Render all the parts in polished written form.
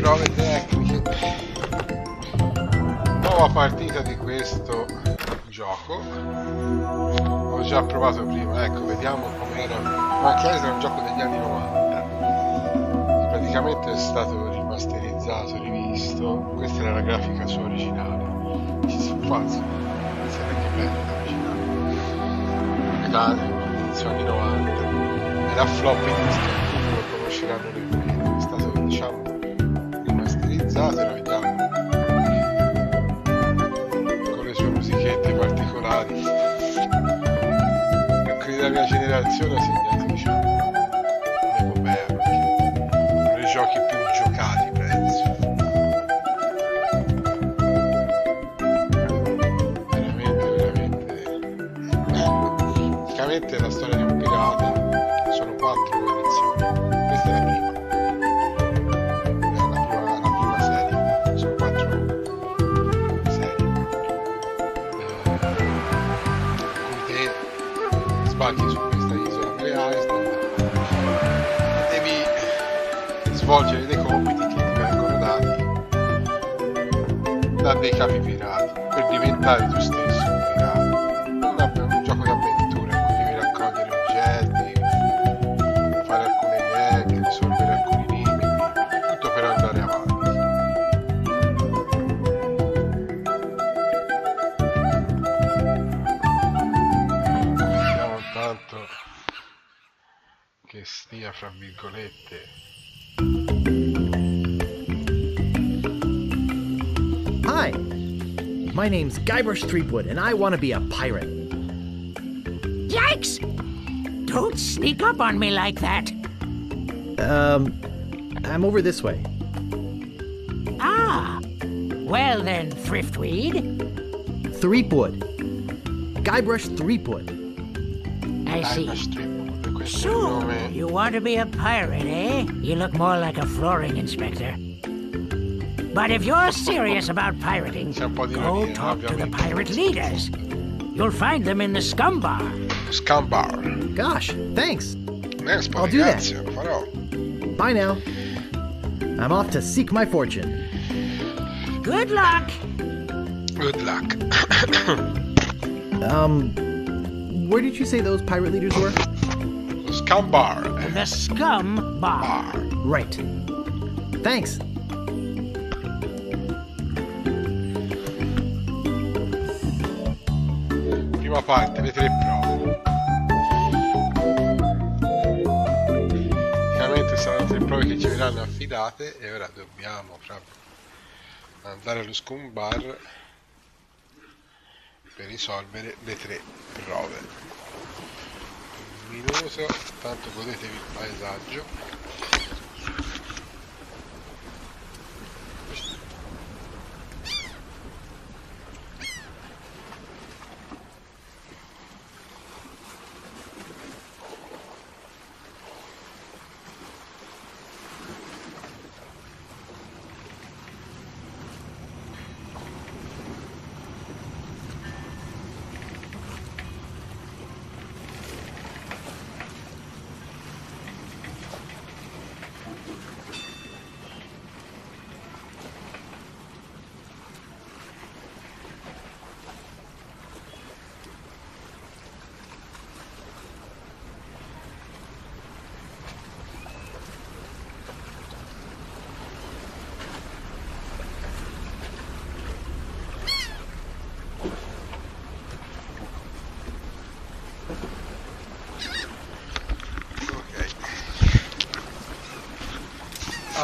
prove tecniche. Nuova partita di questo gioco. Ho già provato prima, ecco, vediamo com'era. Ma anche era un gioco degli anni 90. Praticamente è stato rimasterizzato, rivisto. Questa era la grafica sua originale. Ci si fa, questa è anche bella l'originale. Inizio anni 90. Era floppy disk, tutti lo conosceranno nemmeno. È stato, diciamo, rimasterizzato e lo vediamo con le sue musichette particolari. E quelli della mia generazione ha segnato, diciamo, un'epopea, perché sono i giochi più giocati, penso. Praticamente è la storia di un pirata. Sono 4 edizioni. Questa è la prima. È la prima serie. Sono 4 serie. Cui te sbagli su questa isola delle Island. Devi svolgere dei compiti che ti vengono dati da dei capi pirati per diventare tu stesso un pirata. Un gioco d'avventura in cui devi raccogliere oggetti, fare alcune gag, risolvere alcuni enigmi, tutto per andare avanti. Vediamo intanto che stia fra virgolette. Hi, my name's Guybrush Threepwood, and I want to be a pirate. Yikes! Don't sneak up on me like that. I'm over this way. Ah, well then, Thriftweed. Threepwood. Guybrush Threepwood. I see. Questo è il So, nome. you want to be a pirate, eh? You look more like a flooring inspector. But if you're serious about pirating, C'è un po' di go ironia, talk to the ovviamente. pirate leaders. You'll find them in the scum bar. Scumbar. Gosh, thanks. I'll do that. Lo farò. Bye now. I'm off to seek my fortune. Good luck. Good luck. Where did you say those pirate leaders were? Scumbar. The scum bar. Right. Thanks. Prima parte, le 3 prove. Praticamente saranno 3 prove che ci verranno affidate e ora dobbiamo andare allo scum bar per risolvere le 3 prove. Un minuto, tanto godetevi il paesaggio.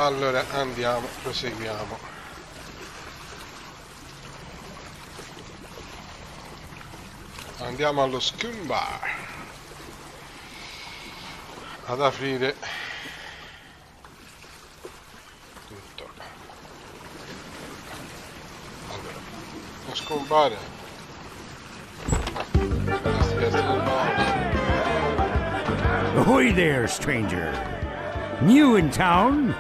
Allora andiamo, proseguiamo. Andiamo allo scum bar ad aprire tutto. Allora, lo scum bar Ahoy there, stranger. New in town?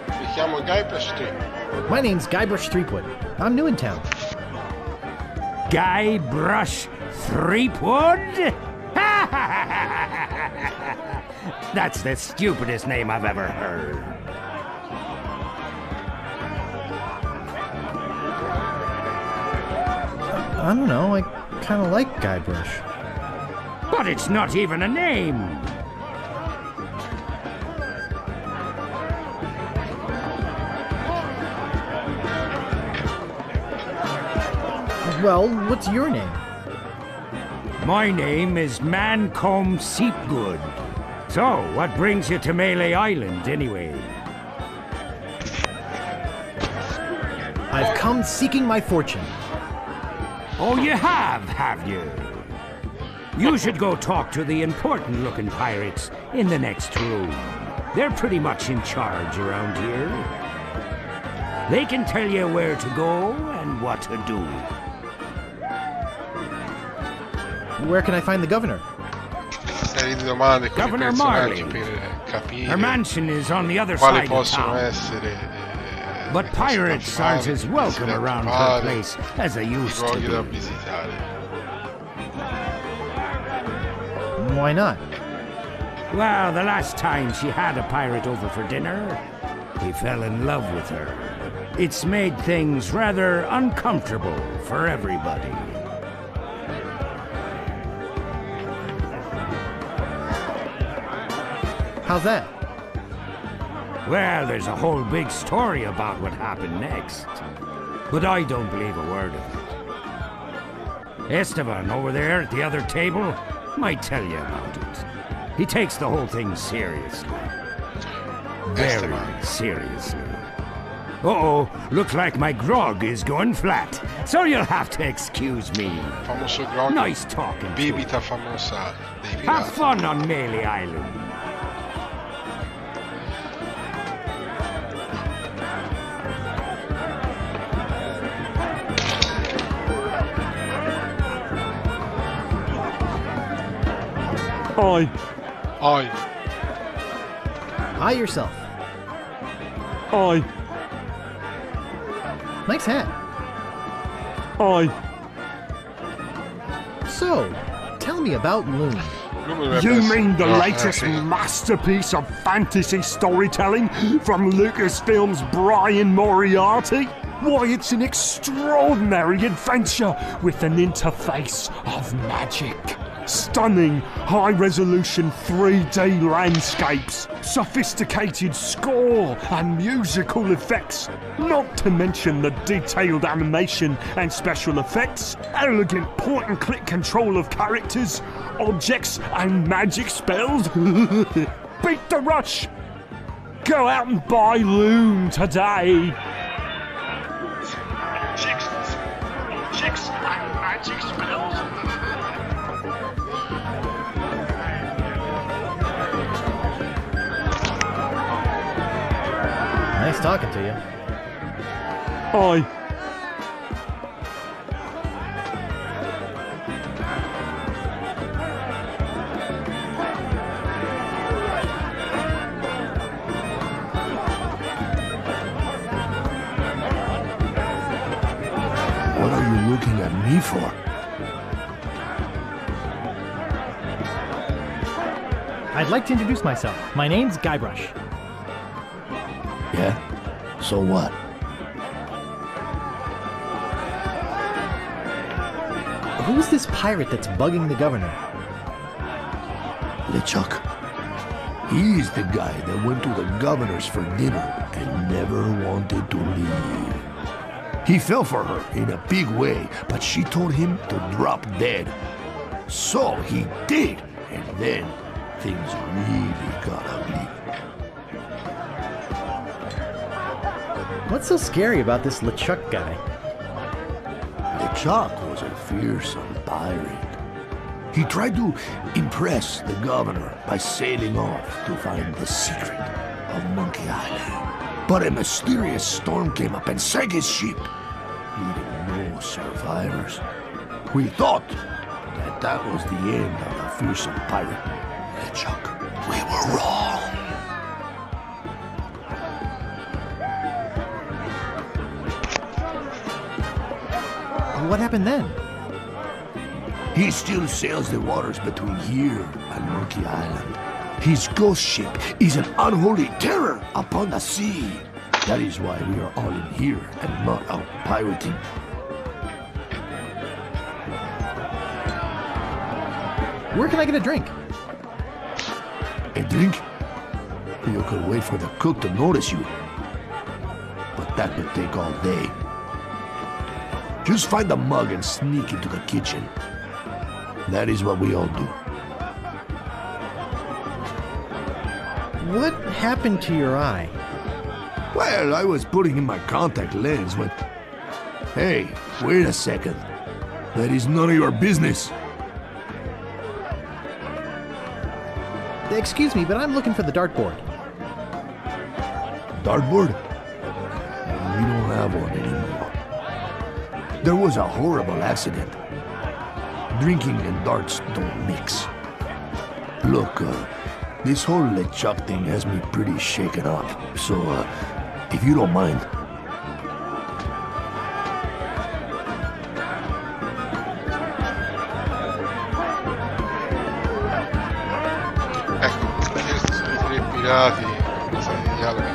Mi chiamo Guybrush Threepwood. My name's Guybrush Threepwood. I'm new in town. Guybrush Threepwood? That's the stupidest name I've ever heard. I don't know, I kind of like Guybrush. But it's not even a name. Well, what's your name? My name is Mancomb Seepgood. So, what brings you to Melee Island, anyway? I've come seeking my fortune. Oh, you have you? You should go talk to the important-looking pirates in the next room. They're pretty much in charge around here. They can tell you where to go and what to do. Where can I find the governor? Serie di domande con i Governor personaggi Marley. per capire Her mansion is on the other quali side of possono town. essere But le cose da pirates fare, aren't as i welcome da around her trovare, place as they i used to luoghi da be. visitare. Why not? Well, the last time she had a pirate over for dinner, he fell in love with her. It's made things rather uncomfortable for everybody. How's that? Well, there's a whole big story about what happened next. But I don't believe a word of it. Esteban, over there at the other table, might tell you about it. He takes the whole thing seriously. Very Esteban. seriously. Uh-oh, looks like my grog is going flat, so you'll have to excuse me. Famoso grog, Nice talking to you. bibita famosa dei Have pirati. fun on Melee Island. I, Oi, Hi yourself. I, Nice hat. I. So, tell me about Loon. lui dovrebbe You essere- mean the no, latest sì. masterpiece of fantasy storytelling from Lucasfilm's Brian Moriarty? Why, it's an extraordinary adventure with an interface of magic. Stunning, high-resolution 3D landscapes, sophisticated score and musical effects, not to mention the detailed animation and special effects, elegant point-and-click control of characters, objects and magic spells. Beat the rush! Go out and buy Loon today! Chicks and magic spells. Nice talking to you. I. What are you looking at me for? I'd like to introduce myself. My name's Guybrush. Yeah? So what? Who's this pirate that's bugging the governor? LeChuck. He's the guy that went to the governor's for dinner and never wanted to leave. He fell for her in a big way, but she told him to drop dead. So he did, and then things really got ugly. What's so scary about this LeChuck guy? LeChuck was a fearsome pirate. He tried to impress the governor by sailing off to find the secret of Monkey Island. But a mysterious storm came up and sank his ship, leaving no survivors. We thought that was the end of the fearsome pirate. LeChuck, we were wrong. What happened then? He still sails the waters between here and Monkey Island. His ghost ship is an unholy terror upon the sea. That is why we are all in here and not out pirating. Where can I get a drink? A drink? You could wait for the cook to notice you. But that would take all day. Just find a mug and sneak into the kitchen. That is what we all do. What happened to your eye? Well, I was putting in my contact lens when... Hey, wait a second. That is none of your business. Excuse me, but I'm looking for the dartboard. Dartboard? We don't have one anymore. There was a horrible accident. Drinking and darts don't mix. Look, this whole LeChuck thing has me pretty shaken up, so, if you don't mind... Pirati, di dialoghi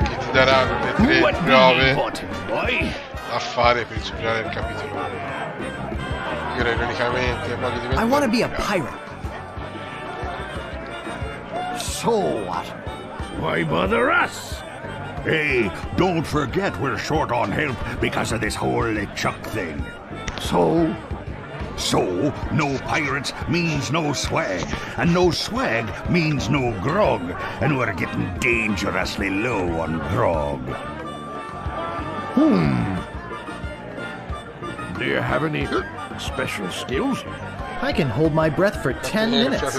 che ti daranno le 3 prove a fare per superare il capitolo 1. Io ironicamente voglio diventare... I want to be a pirate. So what? Why bother us? Hey, don't forget we're short on help because of this whole LeChuck thing. So, no pirates means no swag, and no swag means no grog, and we're getting dangerously low on grog. Do you have any special skills? I can hold my breath for 10 minutes.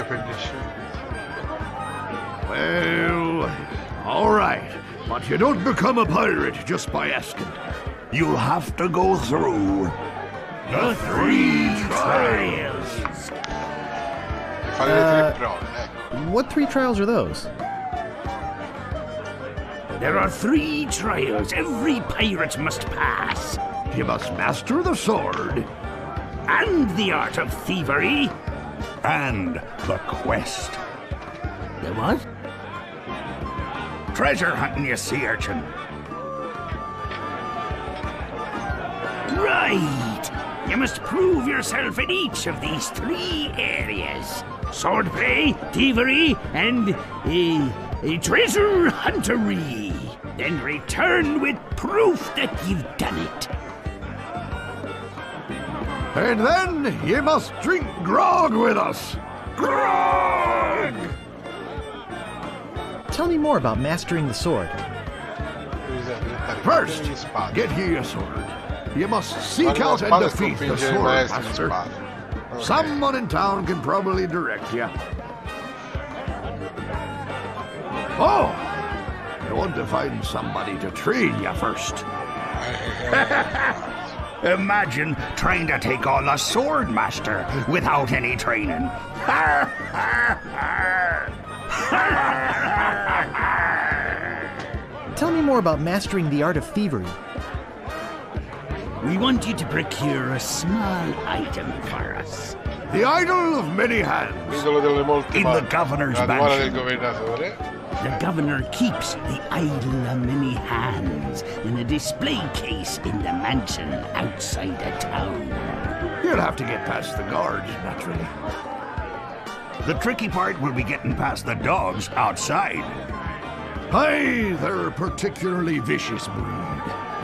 Well, all right. But you don't become a pirate just by asking. You'll have to go through the 3 trials. Fare le 3 prove, ecco. What 3 trials are those? There are 3 trials every pirate must pass. You must master the sword. And the art of thievery. And the quest. The what? Treasure hunting, you sea urchin. Right! You must prove yourself in each of these 3 areas. Swordplay, thievery, and treasure huntery. Then return with proof that you've done it. And then you must drink grog with us. Grog! Tell me more about mastering the sword. First, get you a sword. You must seek out and defeat the sword master. Someone in town can probably direct you. Oh, you want to find somebody to train you first. Imagine trying to take on a sword master without any training. Tell me more about mastering the art of thievery. We want you to procure a small item for us. The idol of many hands. L'idolo delle molte In mani. the governor's La dimora del mansion. governatore. The governor keeps the idol of many hands in a display case in the mansion outside the town. You'll have to get past the guards, naturally. The tricky part will be getting past the dogs outside. Aye, they're a particularly vicious breed.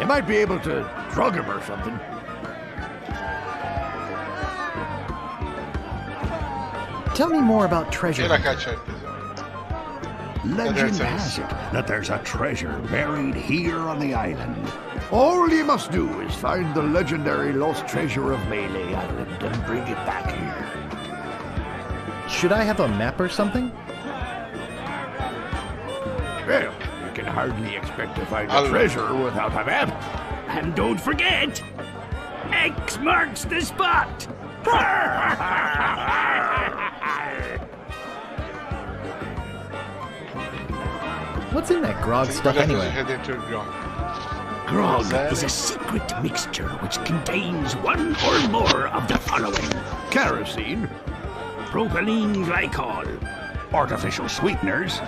You might be able to drug him or something. Tell me more about E treasure. la caccia al tesoro. Legend has it that there's a treasure buried here on the island. All you must do is find the legendary lost treasure of Melee Island and bring it back here. Should I have a map or something? Well, you can hardly expect to find Alla. a treasure without a map. And don't forget, X marks the spot. What's in that grog stuff Guardate anyway? c'è dentro il grog. Grog is a secret mixture which contains one or more of the following: Kerosene, Propylene glycol, artificial sweeteners,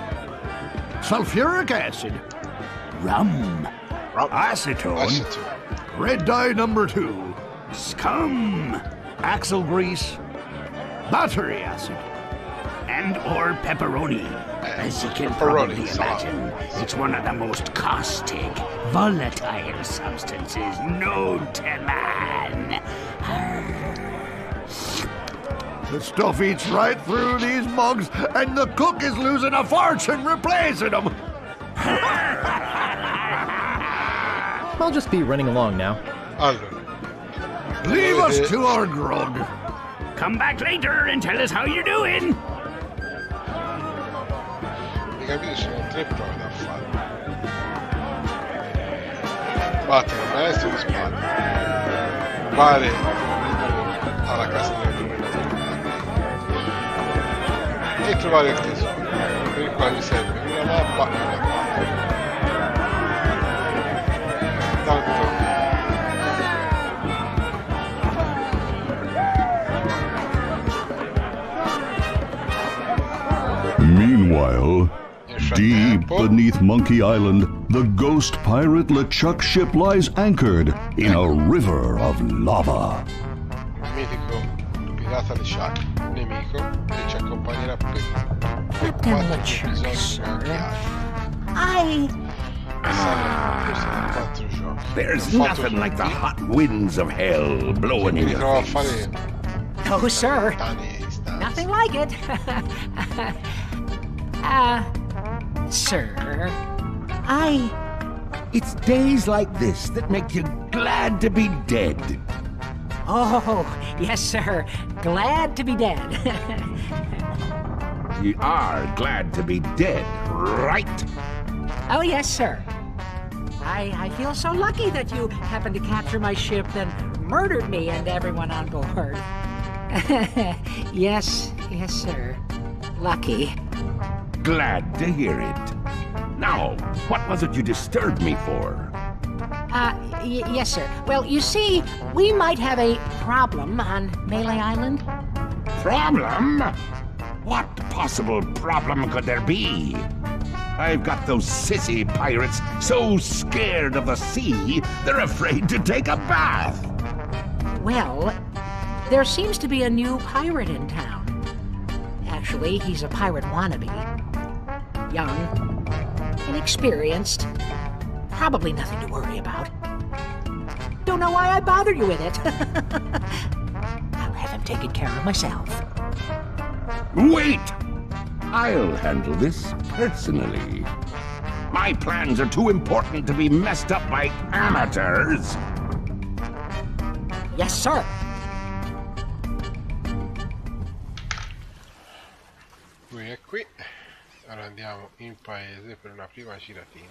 sulfuric acid, rum, acetone, Acetone. red dye number 2, scum, axle grease, battery acid, and or pepperoni. As you can pepperoni, probably salad. imagine, it's one of the most caustic, volatile substances known to man. The stuff eats right through these mugs, and the cook is losing a fortune replacing them. I'll just be running along now. Allora, Leave us to our grog. Come back later and tell us how you're doing. mi capite, sono 3 prove da fare. Battere un maestro di spade, rubare alla casa del governatore e trovare il tesoro, per il quale mi serve una mappa e una carta. Tanto Meanwhile, nel deep frattempo beneath Monkey Island, the ghost pirate LeChuck ship lies anchored in a river of lava. il mitico pirata LeChuck, un nemico che ci accompagnerà per Captain 4 LeChuck, episodi sir. finanziari. I... Questi 4 giochi. There's Ho fatto nothing like the tutti, hot winds of hell blowing mi in ritrovo your a fare face. Oh, sir. tani istanze. Nothing like it. Sir, I... It's days like this that make you glad to be dead. Oh, yes, sir. Glad to be dead. You are glad to be dead, right? Oh, yes, sir. I feel so lucky that you happened to capture my ship and murdered me and everyone on board. Yes, sir. Lucky. Glad to hear it. Now, what was it you disturbed me for? Yes, sir. Well, you see, we might have a problem on Melee Island. Problem? What possible problem could there be? I've got those sissy pirates so scared of the sea, they're afraid to take a bath. Well, there seems to be a new pirate in town. Actually, he's a pirate wannabe. Young, inexperienced, probably nothing to worry about. Don't know why I bothered you with it. I'll have him taken care of myself. Wait! I'll handle this personally. My plans are too important to be messed up by amateurs. Yes, sir. Lui è qui. Ora andiamo in paese per una prima giratina.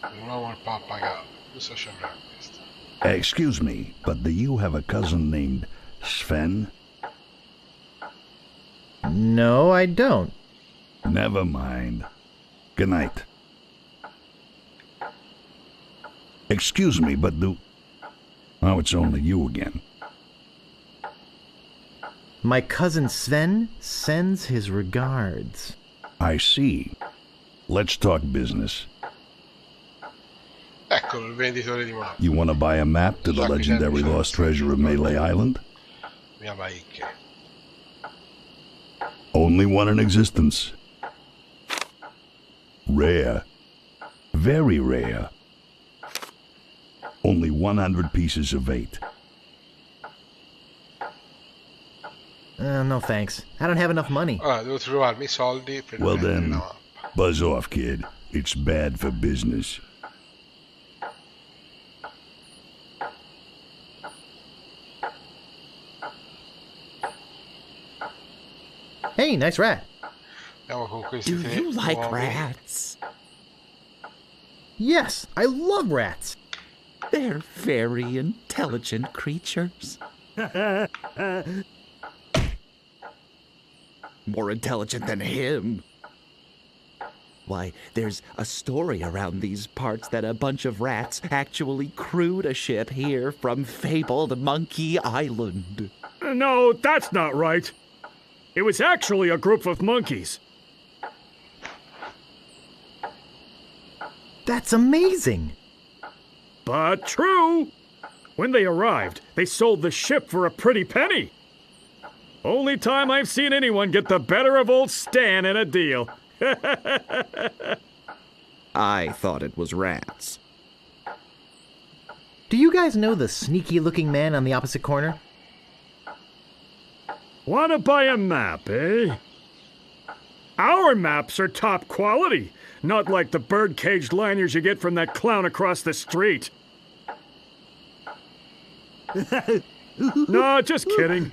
Un uomo al pappagallo. Cosa c'è questo? Excuse me, but do you have a cousin named Sven? No, I don't. Never mind. Good night. Excuse me, but do... Oh, it's only you again. My cousin Sven sends his regards. I see. Let's talk business. Eccolo il venditore di mappa. You want to buy a map to the legendary lost treasure of Melee Island? Mia baicche. Only one in existence. Rare. Very rare. Only 100 pieces of 8. No thanks. I don't have enough money. Ora devo trovarmi i soldi per Well prendere then, la mappa. buzz off, kid. It's bad for business. Hey, nice rat. Andiamo con questi Do tre you like uomini. rats? Yes, I love rats. They're very intelligent creatures. More intelligent than him. Why, there's a story around these parts that a bunch of rats actually crewed a ship here from fabled Monkey Island. No, that's not right. It was actually a group of monkeys. That's amazing. But true. When they arrived, they sold the ship for a pretty penny. Only time I've seen anyone get the better of old Stan in a deal. I thought it was rats. Do you guys know the sneaky-looking man on the opposite corner? Wanna buy a map, eh? Our maps are top quality, not like the bird-caged liners you get from that clown across the street. No, just kidding.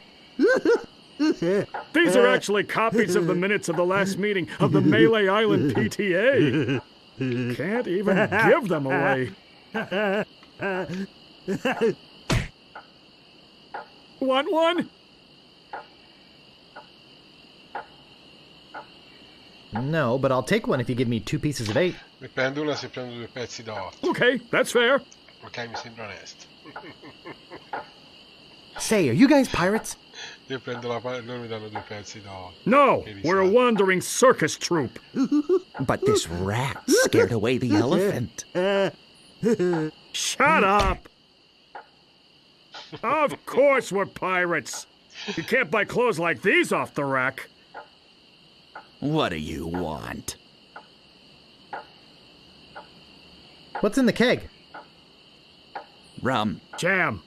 These are actually copies of the minutes of the last meeting of the Malay Island PTA. Can't even give them away. Want one? No, but I'll take one if you give me 2 pieces of 8. Ne prendo una se prendo 2 pezzi da 8. Okay, that's fair. Ok, mi sembra onesto. Say, are you guys pirates? Io prendo la parte e loro mi danno 2 pezzi da 8. No, we're a wandering circus troupe. But this rat scared away the elephant. Shut up! Of course we're pirates. You can't buy clothes like these off the rack. What do you want? What's in the keg? Rum. Jam.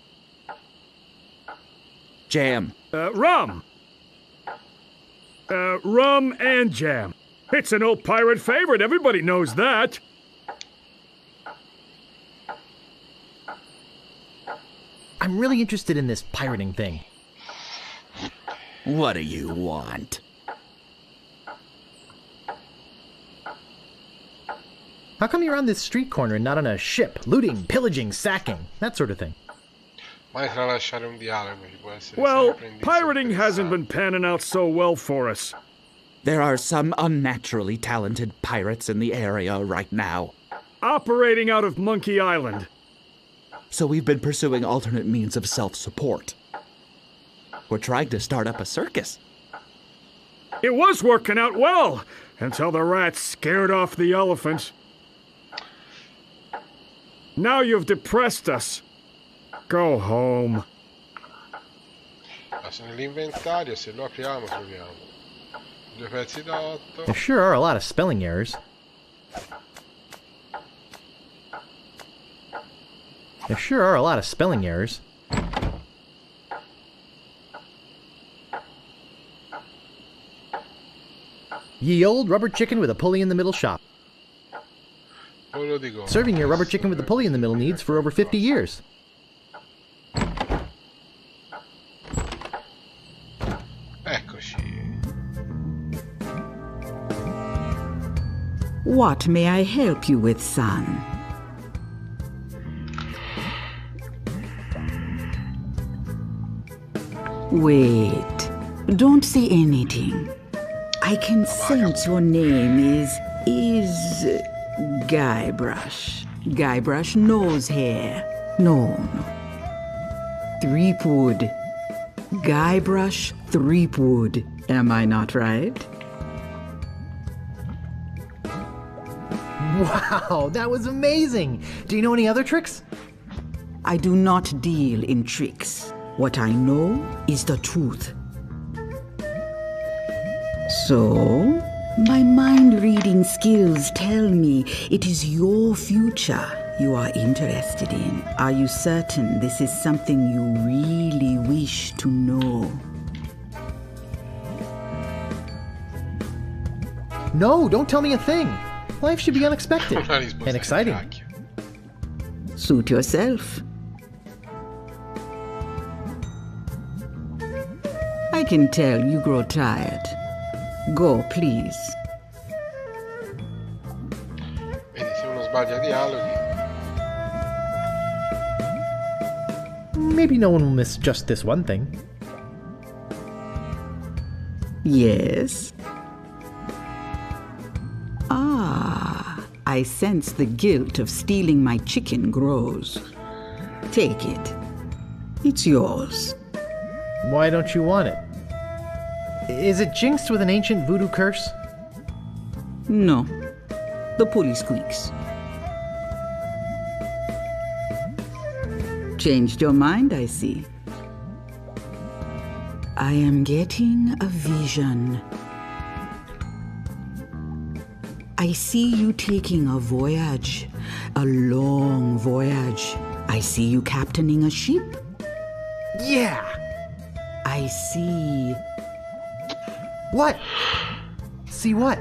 Jam. Rum. Rum and jam. It's an old pirate favorite. Everybody knows that. I'm really interested in this pirating thing. What do you want? How come you're on this street corner and not on a ship? Looting, pillaging, sacking, that sort of thing. Mai tralasciare un dialogo ci può essere. Well, sempre indizio pirating hasn't interessante. been panning out so well for us. There are some unnaturally talented pirates in the area right now. Operating out of Monkey Island. So we've been pursuing alternate means of self-support. We're trying to start up a circus. It was working out well, until the rats scared off the elephant. Now you've depressed us. Go home. Ah, sono nell'inventario, se lo apriamo troviamo 2 pezzi da 8. There sure are a lot of spelling errors. There sure are a lot of spelling errors. Ye old rubber chicken with a pulley in the middle shop. Lo dico. Serving your rubber chicken with the pulley in the middle needs for over 50 years. Eccoci. What may I help you with, son? Wait, don't say anything. I can sense your name is Guybrush. Guybrush nose hair. No. Threepwood. Guybrush Threepwood. Am I not right? Wow, that was amazing! Do you know any other tricks? I do not deal in tricks. What I know is the truth. So, my mind-reading skills tell me it is your future you are interested in. Are you certain this is something you really wish to know? No, don't tell me a thing. Life should be unexpected Una risposta and di exciting. cacchio. Suit yourself. I can tell you grow tired. Go, please. Vedi, se uno sbaglia dialoghi. Maybe no one will miss just this one thing. Yes? Ah, I sense the guilt of stealing my chicken grows. Take it. It's yours. Why don't you want it? Is it jinxed with an ancient voodoo curse? No. The pulley squeaks. changed your mind, I see. I am getting a vision. I see you taking a voyage, a long voyage. I see you captaining a ship. Yeah! I see... What? See what?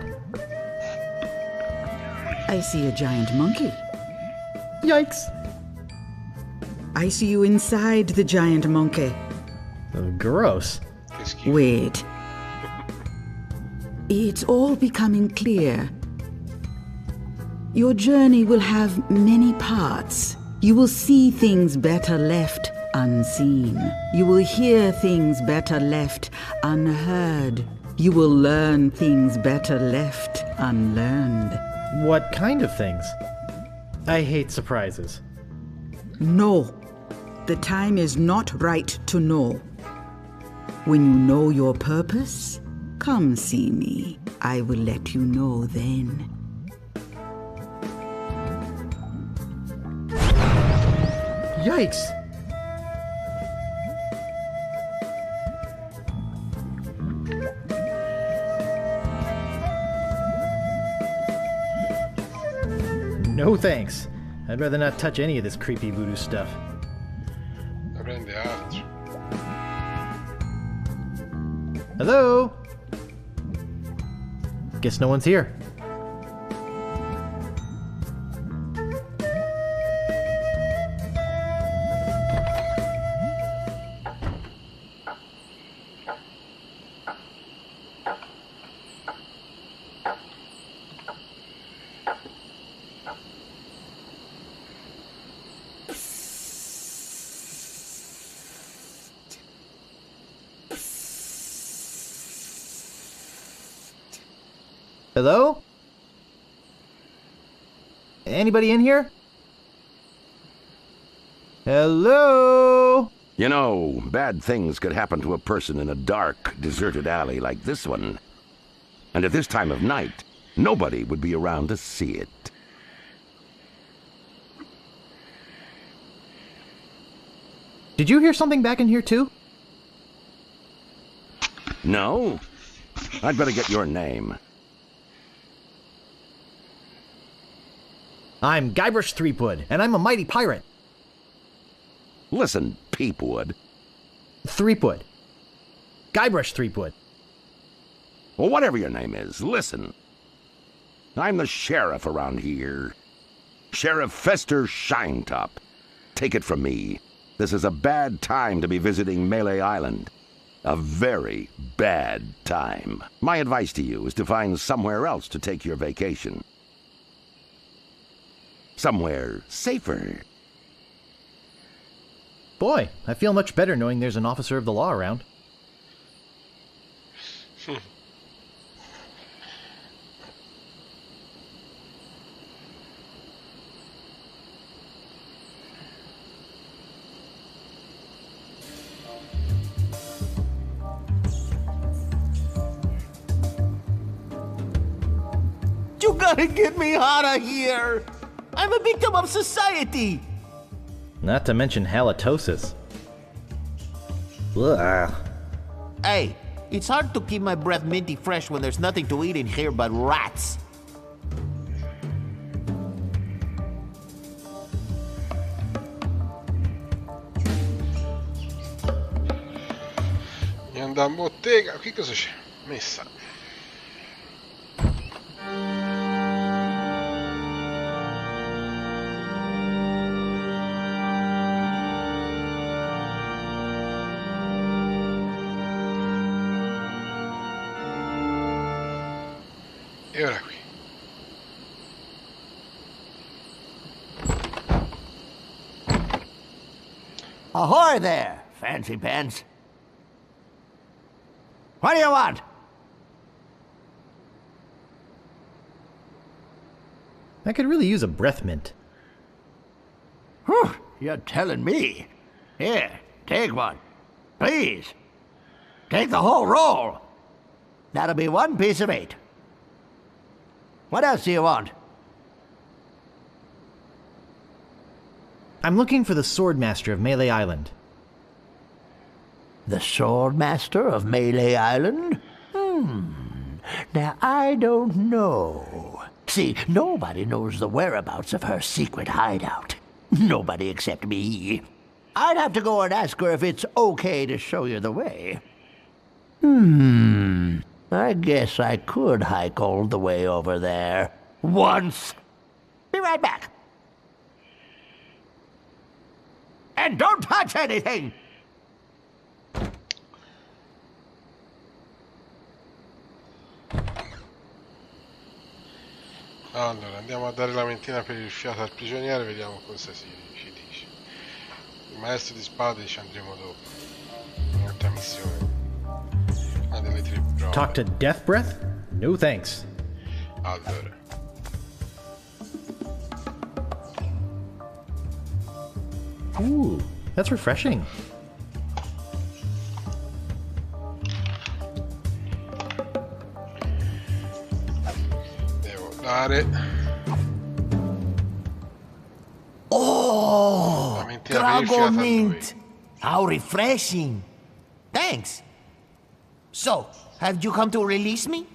I see a giant monkey. Yikes! I see you inside the giant monkey. Oh, gross. Wait. It's all becoming clear. Your journey will have many parts. You will see things better left unseen. You will hear things better left unheard. You will learn things better left unlearned. What kind of things? I hate surprises. No. The time is not right to know. When you know your purpose, come see me. I will let you know then. Yikes! No thanks. I'd rather not touch any of this creepy voodoo stuff. La prende altro. Hello? Guess no one's here. Hello? Anybody in here? Hello? You know, bad things could happen to a person in a dark, deserted alley like this one. And at this time of night, nobody would be around to see it. Did you hear something back in here too? No? I'd better get your name. I'm Guybrush Threepwood, and I'm a mighty pirate. Listen, Peepwood. Threepwood. Guybrush Threepwood. Well, whatever your name is, listen. I'm the sheriff around here. Sheriff Fester Shinetop. Take it from me. This is a bad time to be visiting Melee Island. A very bad time. My advice to you is to find somewhere else to take your vacation. Somewhere safer. Boy, I feel much better knowing there's an officer of the law around. You gotta get me out of here! I'm a victim of society! Not to mention halitosis. Ugh. Hey, it's hard to keep my breath minty fresh when there's nothing to eat in here but rats. Andiamo in bottega. Qui cosa c'è? Messa. E ora qui. Ahoy there, fancy pants. What do you want? I could really use a breath mint. Whew, you're telling me. Here, take one. Please. Take the whole roll. That'll be 1 piece of 8. What else do you want? I'm looking for the Swordmaster of Melee Island. The Swordmaster of Melee Island? Now, I don't know. See, nobody knows the whereabouts of her secret hideout. Nobody except me. I'd have to go and ask her if it's okay to show you the way. I guess I could hike all the way over there. Once. Be right back. And don't touch anything! Allora, andiamo a dare la mentina per il fiato al prigioniero e vediamo cosa ci dice. Il maestro di spade ci andremo dopo. Un'altra missione. Una delle 3 prove. Talk to Death Breath? No thanks. Allora. Ooh, that's refreshing. Oh, Drago Mint. How refreshing. Thanks. So, have you come to release me?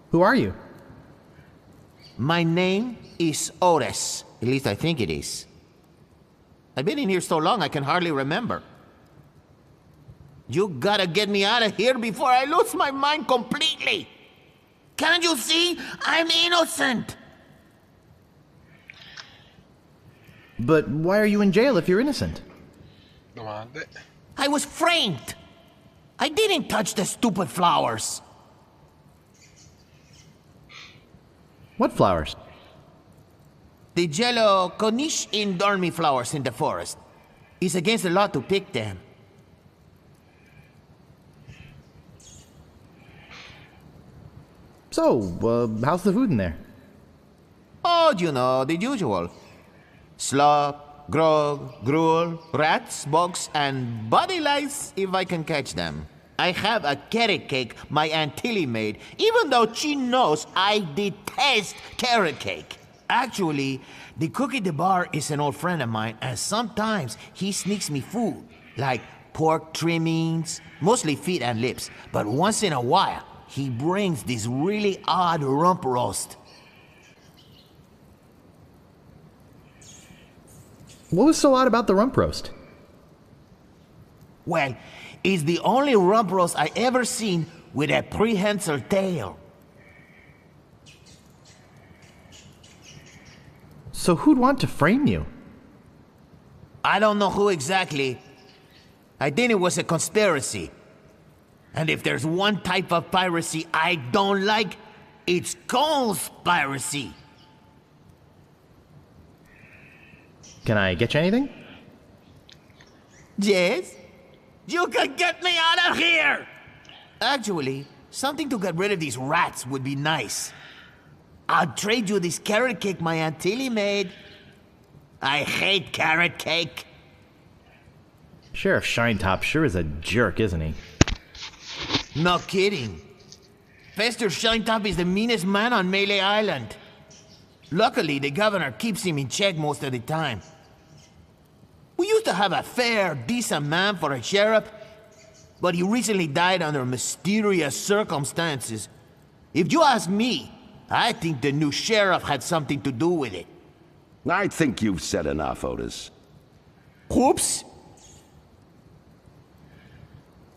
Who are you? My name is Otis. At least I think it is. I've been in here so long I can hardly remember. You gotta get me out of here before I lose my mind completely. Can't you see? I'm innocent. But why are you in jail if you're innocent? Domande. I was framed. I didn't touch the stupid flowers. What flowers? The yellow Cornish dormi flowers in the forest. It's against the law to pick them. So, how's the food in there? Oh, you know, the usual. Slop, grog, gruel, rats, bugs, and body lice if I can catch them. I have a carrot cake my Aunt Tilly made, even though she knows I detest carrot cake. Actually, the cook at the bar is an old friend of mine, and sometimes he sneaks me food, like pork trimmings, mostly feet and lips, but once in a while, he brings this really odd rump roast. What was so odd about the rump roast? Well, it's the only rump roast I ever seen with a prehensile tail. So who'd want to frame you? I don't know who exactly. I think it was a conspiracy. And if there's one type of piracy I don't like, it's conspiracy. Can I get you anything? Yes? You can get me out of here! Actually, something to get rid of these rats would be nice. I'll trade you this carrot cake my Aunt Tilly made. I hate carrot cake. Sheriff Shinetop sure is a jerk, isn't he? No kidding. Fester Shinetop is the meanest man on Melee Island. Luckily, the governor keeps him in check most of the time. We used to have a fair, decent man for a sheriff, but he recently died under mysterious circumstances. If you ask me, I think the new sheriff had something to do with it. I think you've said enough, Otis. Oops.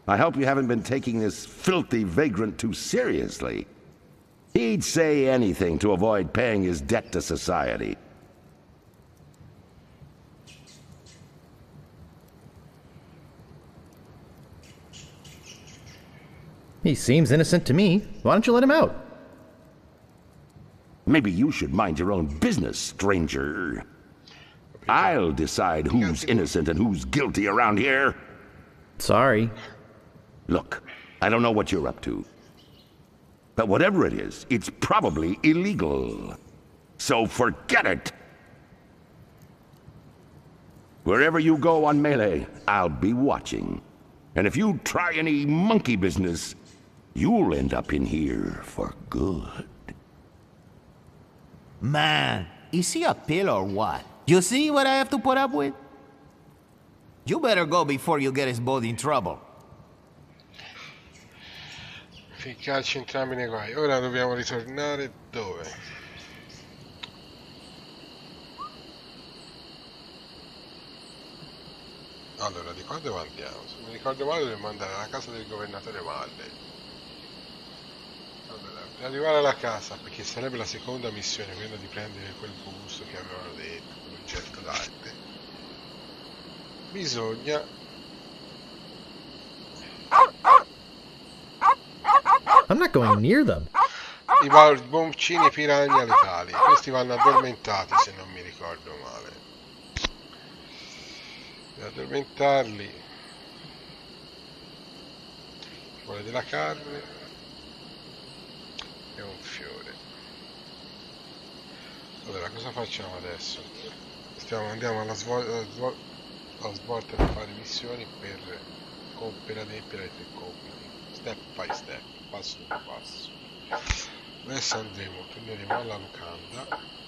I hope you haven't been taking this filthy vagrant too seriously. He'd say anything to avoid paying his debt to society. He seems innocent to me. Why don't you let him out? Maybe you should mind your own business, stranger. I'll decide who's innocent and who's guilty around here. Sorry. Look, I don't know what you're up to. But whatever it is, it's probably illegal. So forget it! Wherever you go on Melee, I'll be watching. And if you try any monkey business, you'll end up in here for good. Man, Is he a pill or what? You see what I have to put up with? You better go before you get us both in trouble. Ficcarci entrambi nei guai. Ora dobbiamo ritornare dove? Allora, di qua dove andiamo? Se mi ricordo male dobbiamo andare alla casa del governatore Valle. Allora, per arrivare alla casa, perché sarebbe la seconda missione, quella di prendere quel busto che avevano detto, quell'oggetto d'arte, bisogna... I'm not going near them. I boncini piranha letali. Questi vanno addormentati se non mi ricordo male. Per addormentarli ci vuole della carne e un fiore. Allora cosa facciamo adesso? Andiamo alla svolta per fare missioni per adempiere ai 3 compiti, step by step, passo dopo passo. Adesso torneremo alla locanda.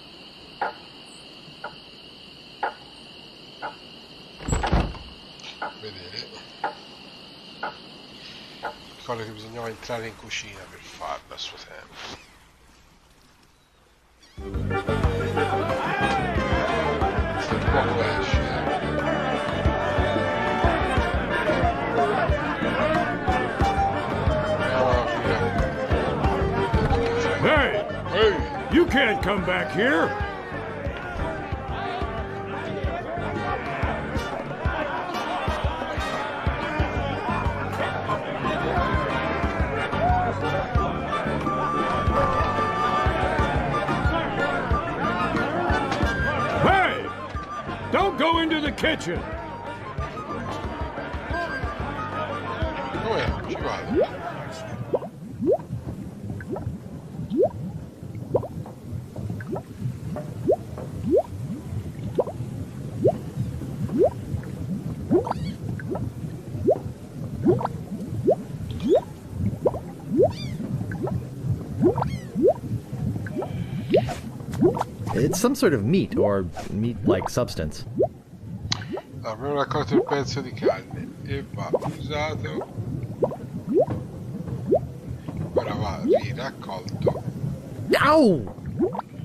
Vedere. Ricordo che bisognava entrare in cucina per farlo a suo tempo. Se poco esce. Hey, you can't come back here. Hey, don't go into the kitchen. Ci vado. It's some sort of meat or meat-like substance. Abbiamo raccolto il pezzo di carne e va usato. Ora va riraccolto. Ow!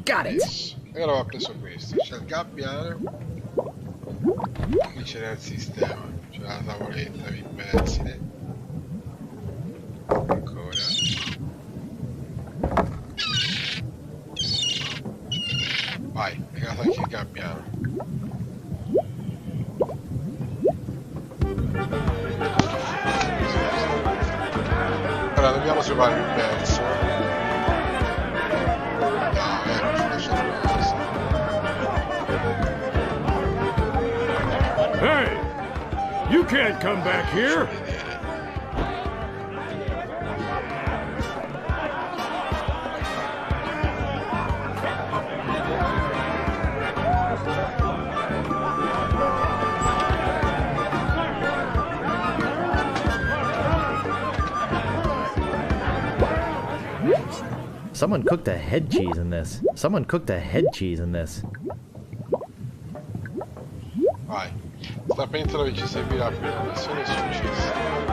Got it! E ora va preso questo. C'è il gabbiano. Qui c'era il sistema. C'è la tavoletta di benzine. Ancora. Vai, legato anche il gabbiano. Ora dobbiamo trovare il pezzo. No, ecco, lasciamo questo. Hey, you can't come back here. Someone cooked a head cheese in this. Someone cooked a head cheese in this. Vai. Sta pentola che ci servirà per la missione successiva.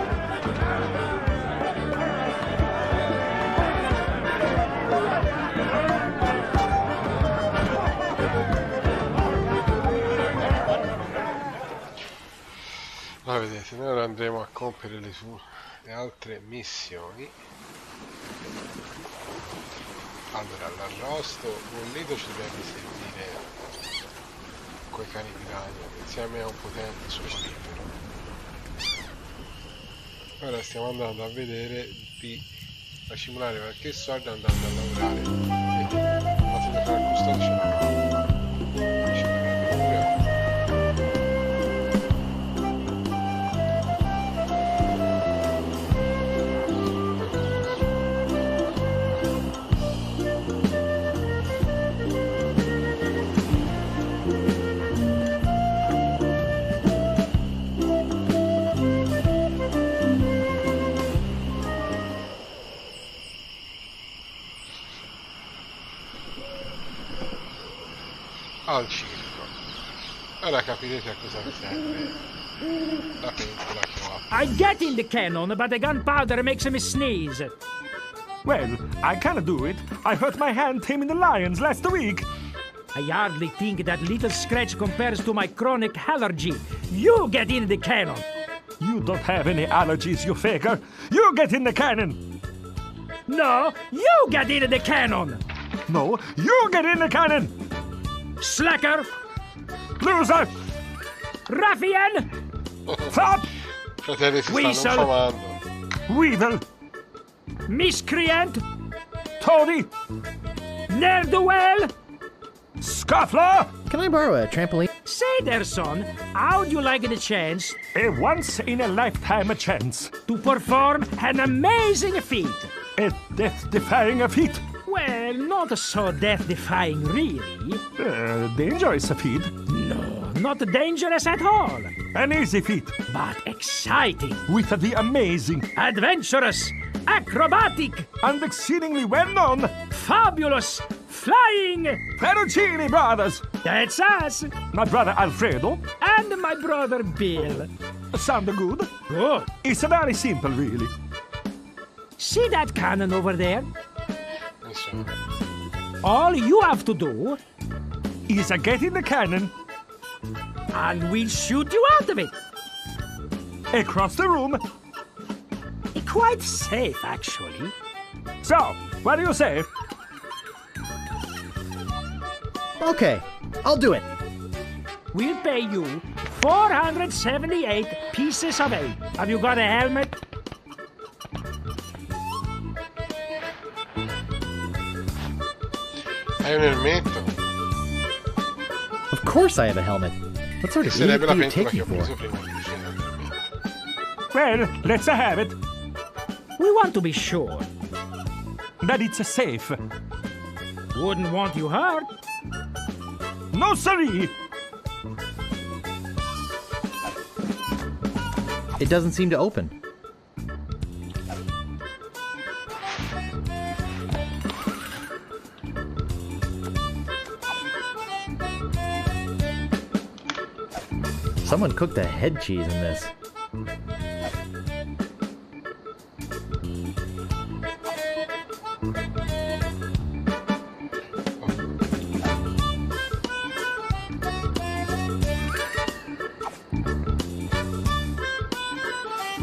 Allora vedete, noi ora andremo a compiere le altre missioni. Allora, l'arrosto bollito ci deve servire quei cani piranha insieme a un potente soffriffero. Ora stiamo andando a vedere di accumulare qualche soldo andando a lavorare e fate fare il custode ce l'ho. Ora capirete a cosa mi serve la pentola che ho. I get in the cannon, but the gunpowder makes me sneeze. Well, I cannot do it. I hurt my hand taming the lions last week. I hardly think that little scratch compares to my chronic allergy. You get in the cannon. You don't have any allergies, you faker. You get in the cannon. No, you get in the cannon. No, you get in the cannon. Slacker. Loser. Ruffian. Flop. Fratelli si Weasel. stanno infamando. Weevil. Miscreant. Toady. Ne'er-do-well. Scuffler. Can I borrow a trampoline? Say there, son, how'd you like the chance A once-in-a-lifetime chance. to perform an amazing feat? A death-defying feat. Well, not so death-defying, really. Dangerous feat. No, not dangerous at all. An easy feat. But exciting, With the amazing adventurous, acrobatic, and exceedingly well-known fabulous, flying. Perugini brothers. That's us. My brother Alfredo. And my brother Bill. Sound good? Good. It's very simple, really. See that cannon over there? Nessuno. All you have to do, Is get in the cannon, and we'll shoot you out of it. across the room. Quite safe, actually. So, what do you say? Okay, I'll do it. We'll pay you 478 pieces of 8. Have you got a helmet? Hai un elmetto? Of course I have a helmet. What sort of idiot Sarebbe la do you pentola take che me ho preso for? prima di dicere l'elmetto. Well, let's have it. We want to be sure. That it's safe. Wouldn't want you hurt. No, siree. It doesn't seem to open. Someone cooked a head cheese in this.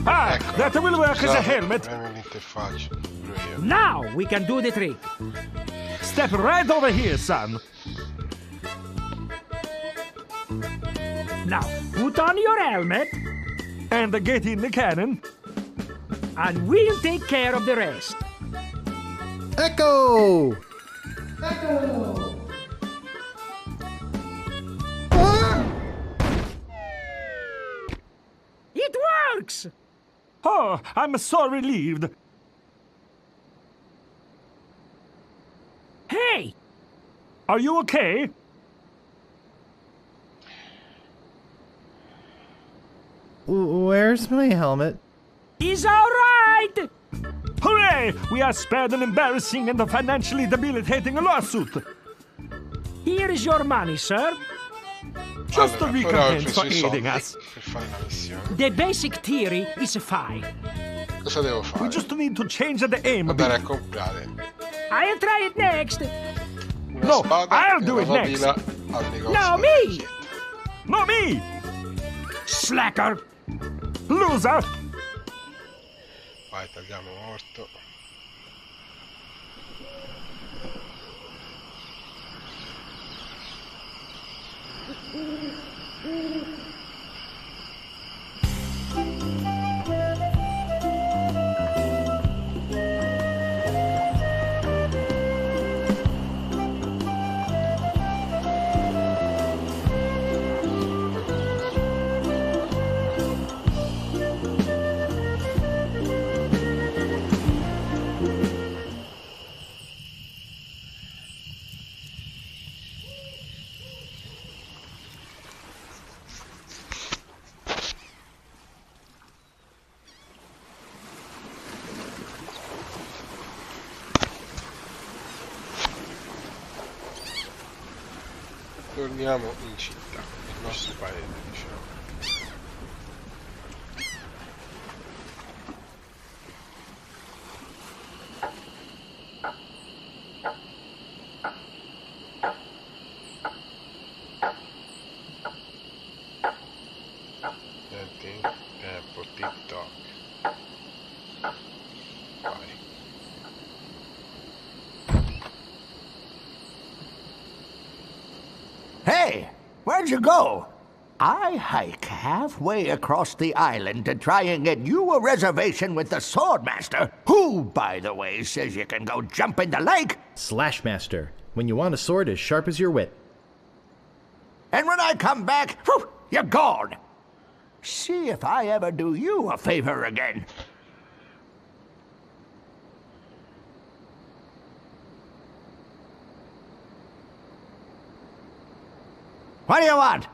Ah, Ecco. that will work as a helmet. Premi l'interfaccia. Pure io. Now we can do the trick. Step right over here, son. Now, put on your helmet, And get in the cannon. and we'll take care of the rest. Echo! It works! Oh, I'm so relieved. Hey! Are you okay? Where's my helmet? He's all right! Hooray! We are spared an embarrassing and financially debilitating lawsuit. Here is your money, sir. Just a Allora, ora ho recompense preso for i soldi aiding us. per fare la missione. The basic theory is fine. Cosa devo We fare? just need to change the aim a Andare a bit. comprare I'll try it next. una No, spada I'll e do una it next. rovina al negozio. No, del me! vecchietto. No, me! Slacker! Loser! Vai, tagliamo morto. Torniamo in città. nostro paese, diciamo. Senti, tempo, TikTok. Vai. Hey, where'd you go? I hike halfway across the island to try and get you a reservation with the Swordmaster, who, by the way, says you can go jump in the lake. Slashmaster. When you want a sword as sharp as your wit. And when I come back, whew, you're gone. See if I ever do you a favor again. What do you want?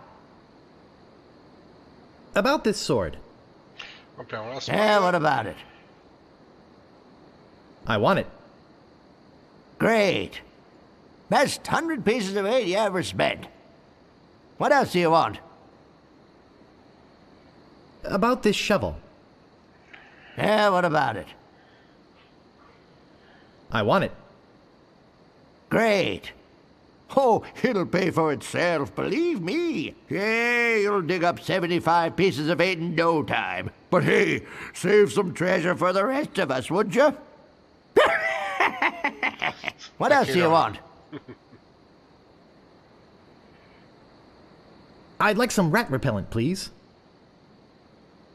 About this sword. Yeah, what about it? I want it. Great. Best 100 pieces of 8 you ever spent. What else do you want? About this shovel. Yeah, what about it? I want it. Great. Oh, it'll pay for itself, believe me. Yeah, you'll dig up 75 pieces of 8 in no time. But hey, save some treasure for the rest of us, would you? What else do you want? I'd like some rat repellent, please.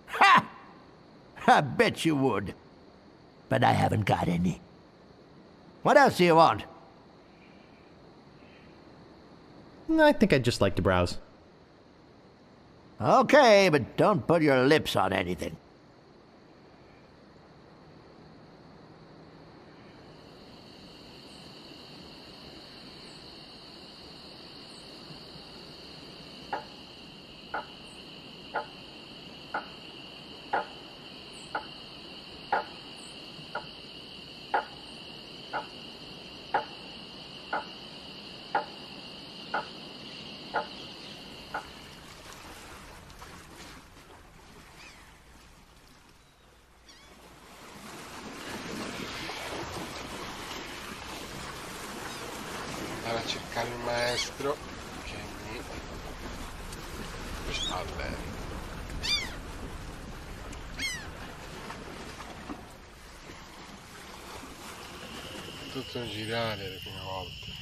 Ha! I bet you would. But I haven't got any. What else do you want? I think I'd just like to browse. Okay, but don't put your lips on anything. Andare a cercare il maestro che mi allena. Tutto un girare le prime volte.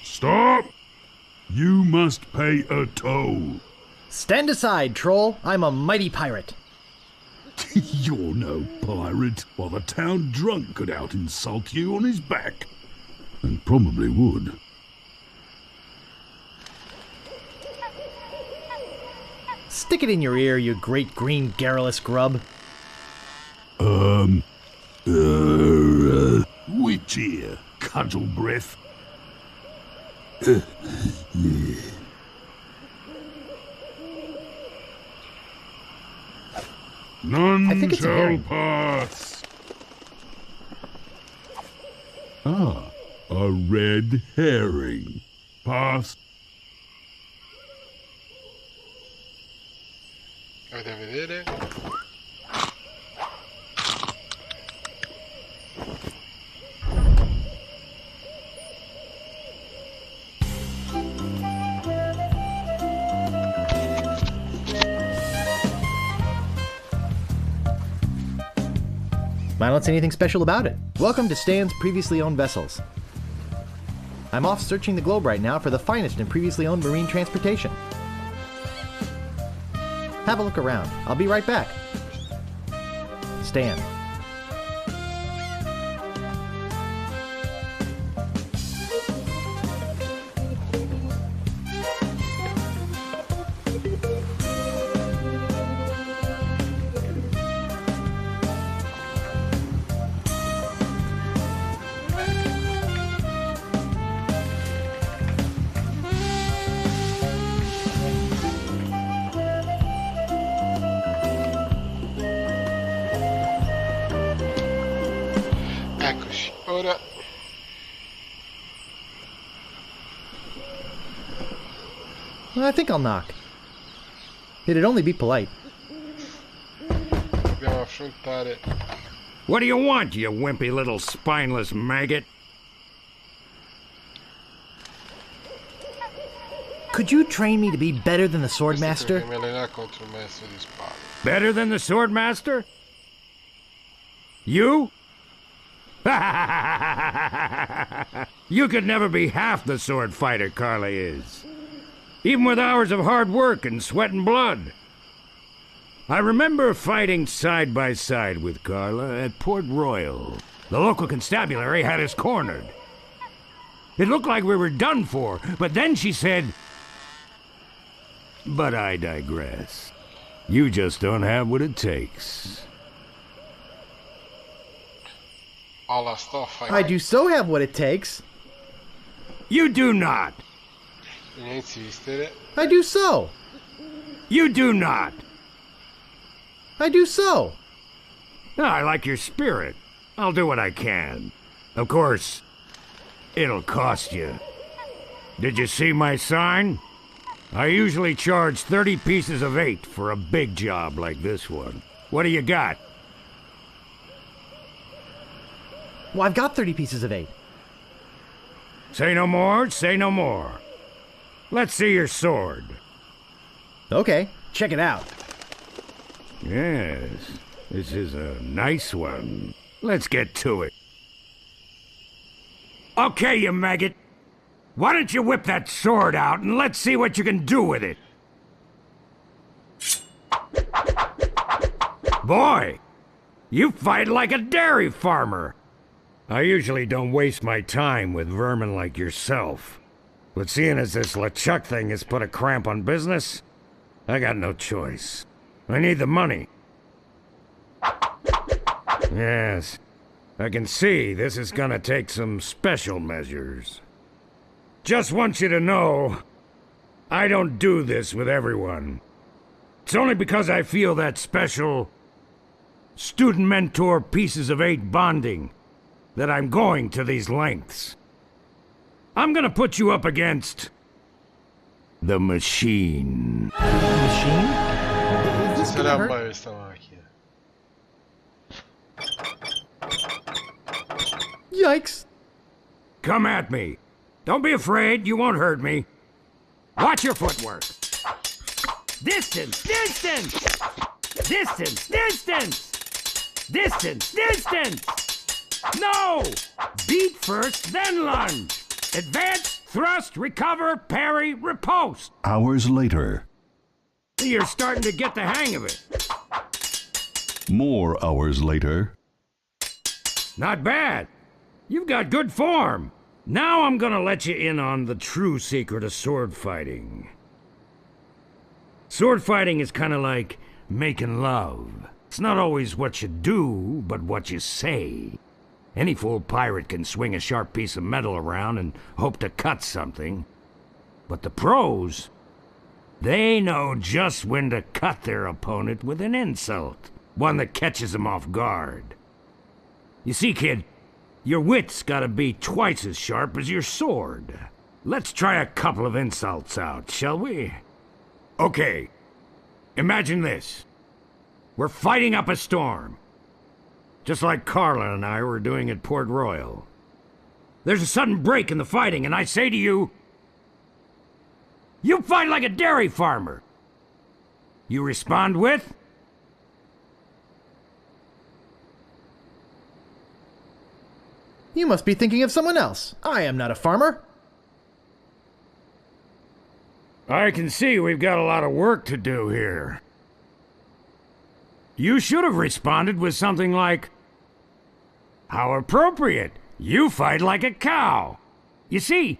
Stop! You must pay a toll. Stand aside, troll. I'm a mighty pirate. You're no pirate. While the town drunk could out-insult you on his back. And probably would. Stick it in your ear, you great green garrulous grub. Which ear? Cudgel breath. None shall pass. Ah, a red herring. Pass. Avete a vedere? I don't see anything special about it. Welcome to Stan's previously owned vessels. I'm off searching the globe right now for the finest in previously owned marine transportation. Have a look around. I'll be right back. Stan. Allora, I think I'll knock. It'd only be polite. dobbiamo affrontare. What do you want, you wimpy little spineless maggot? Could you train me to be better than the swordmaster? Mi allenar contro il maestro di spada. Better than the swordmaster? You? You could never be half the sword fighter Carla is. Even with hours of hard work and sweat and blood. I remember fighting side by side with Carla at Port Royal. The local constabulary had us cornered. It looked like we were done for, but then she said... But I digress. You just don't have what it takes. Alla, stoffa. I do so have what it takes. You do not. Bisogna insistere. I do so. You do not. I do so. I like your spirit. I'll do what I can. Of course, it'll cost you. Did you see my sign? I usually charge 30 pieces of 8 for a big job like this one. What do you got? Well, I've got 30 pieces of 8. Say no more, say no more. Let's see your sword. Okay, check it out. Yes, this is a nice one. Let's get to it. Okay, you maggot. Why don't you whip that sword out and let's see what you can do with it? Boy, you fight like a dairy farmer. I usually don't waste my time with vermin like yourself. But seeing as this LeChuck thing has put a cramp on business, I got no choice. I need the money. Yes, I can see this is gonna take some special measures. Just want you to know, I don't do this with everyone. It's only because I feel that special student-mentor pieces of 8 bonding that I'm going to these lengths. I'm gonna put you up against the machine. Machine? Is this Sarà gonna un hurt? paio questa macchina. Yikes. Come at me. Don't be afraid, you won't hurt me. Watch your footwork. Distance, distance! Distance, distance! Distance, distance! No! Beat first, then lunge. Advance, thrust, recover, parry, riposte. Hours later. You're starting to get the hang of it. More hours later. Not bad. You've got good form. Now I'm gonna let you in on the true secret of sword fighting. Sword fighting is kind of like making love. It's not always what you do, but what you say. Any fool pirate can swing a sharp piece of metal around and hope to cut something. But the pros, they know just when to cut their opponent with an insult. One that catches them off guard. You see, kid, your wit's gotta be twice as sharp as your sword. Let's try a couple of insults out, shall we? Okay, imagine this. We're fighting up a storm. Just like Carla and I were doing at Port Royal. There's a sudden break in the fighting, and I say to you, you fight like a dairy farmer. You respond with, You must be thinking of someone else. I am not a farmer. I can see we've got a lot of work to do here. You should have responded with something like, how appropriate. You fight like a cow. You see,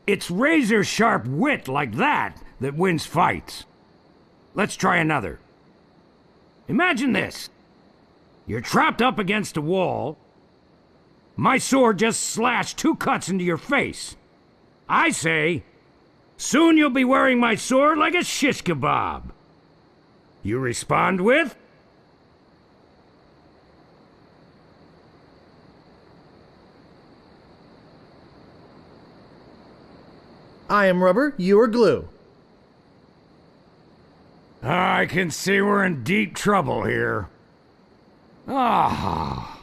it's razor-sharp wit like that that wins fights. Let's try another. Imagine this. You're trapped up against a wall. My sword just slashed 2 cuts into your face. I say, soon you'll be wearing my sword like a shish kebab. You respond with, I am rubber, you are glue. I can see we're in deep trouble here. Ah.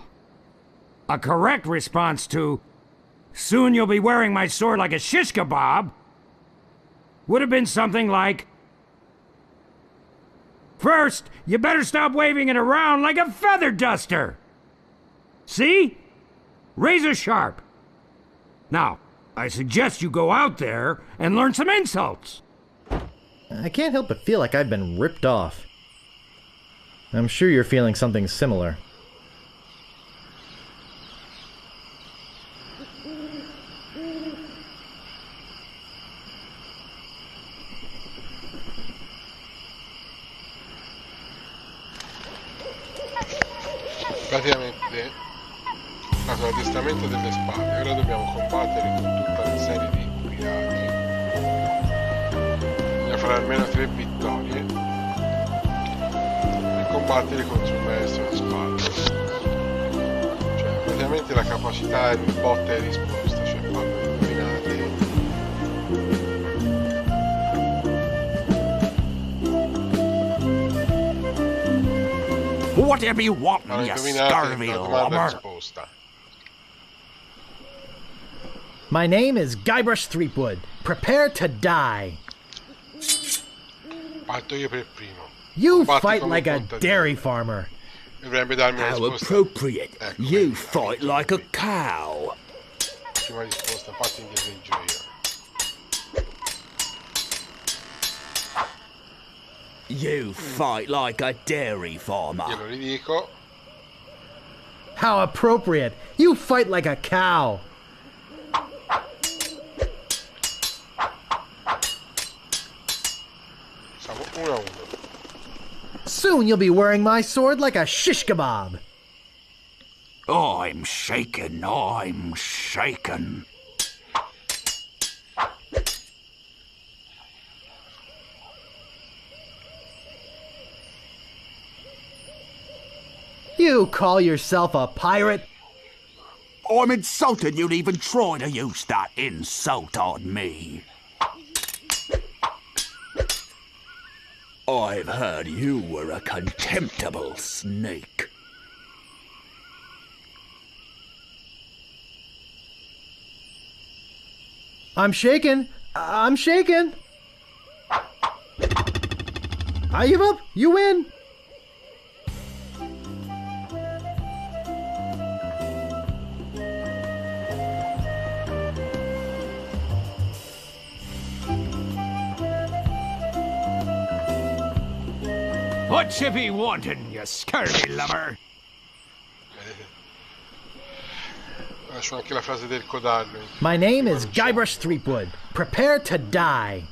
A correct response to, soon you'll be wearing my sword like a shish kebab, would have been something like, first, you better stop waving it around like a feather duster. See? Razor sharp. Now, I suggest you go out there and learn some insults. I can't help but feel like I've been ripped off. I'm sure you're feeling something similar. Praticamente dato l'addestramento delle spade, ora dobbiamo combattere con tutta una serie di pirati. Bisogna fare almeno 3 vittorie e combattere contro il maestro di spade. Cioè praticamente la capacità è di botta e risposta, cioè quando indovinate. Whatever you want, you scurvy lumber. My name is Guybrush Threepwood. Prepare to die. Parto io per primo. You fight like a dairy farmer. Dovrebbe darmi una How risposta. appropriate. Ecco, You vedi, fight like a cow. Prima risposta, infatti indietreggio io. You fight like a dairy farmer. Glielo ridico. How appropriate. You fight like a cow. Siamo 1-1. Soon you'll be wearing my sword like a shish kebab. I'm shaken, I'm shaken. You call yourself a pirate? I'm insulted you'd even try to use that insult on me. I've heard you were a contemptible snake. I'm shaken. I'm shaken. I give up. You win. What you be wanting, you scurvy lubber? Lascio anche la frase del codardo. My name is Guybrush Threepwood. Prepare to die.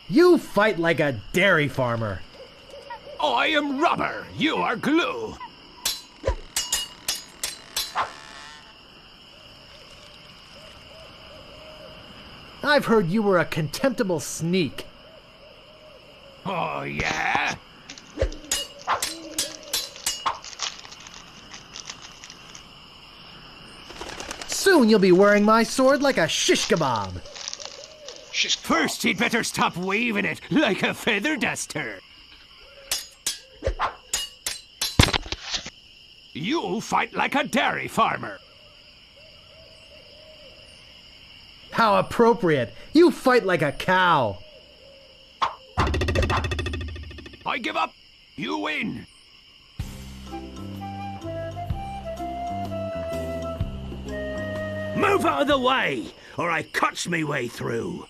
You fight like a dairy farmer. I am rubber, you are glue. I've heard you were a contemptible sneak. Oh, yeah? Soon you'll be wearing my sword like a shish kebab. First, you'd better stop waving it like a feather duster. You fight like a dairy farmer. How appropriate. You fight like a cow. I give up. You win. Move out of the way, or I cuts me way through.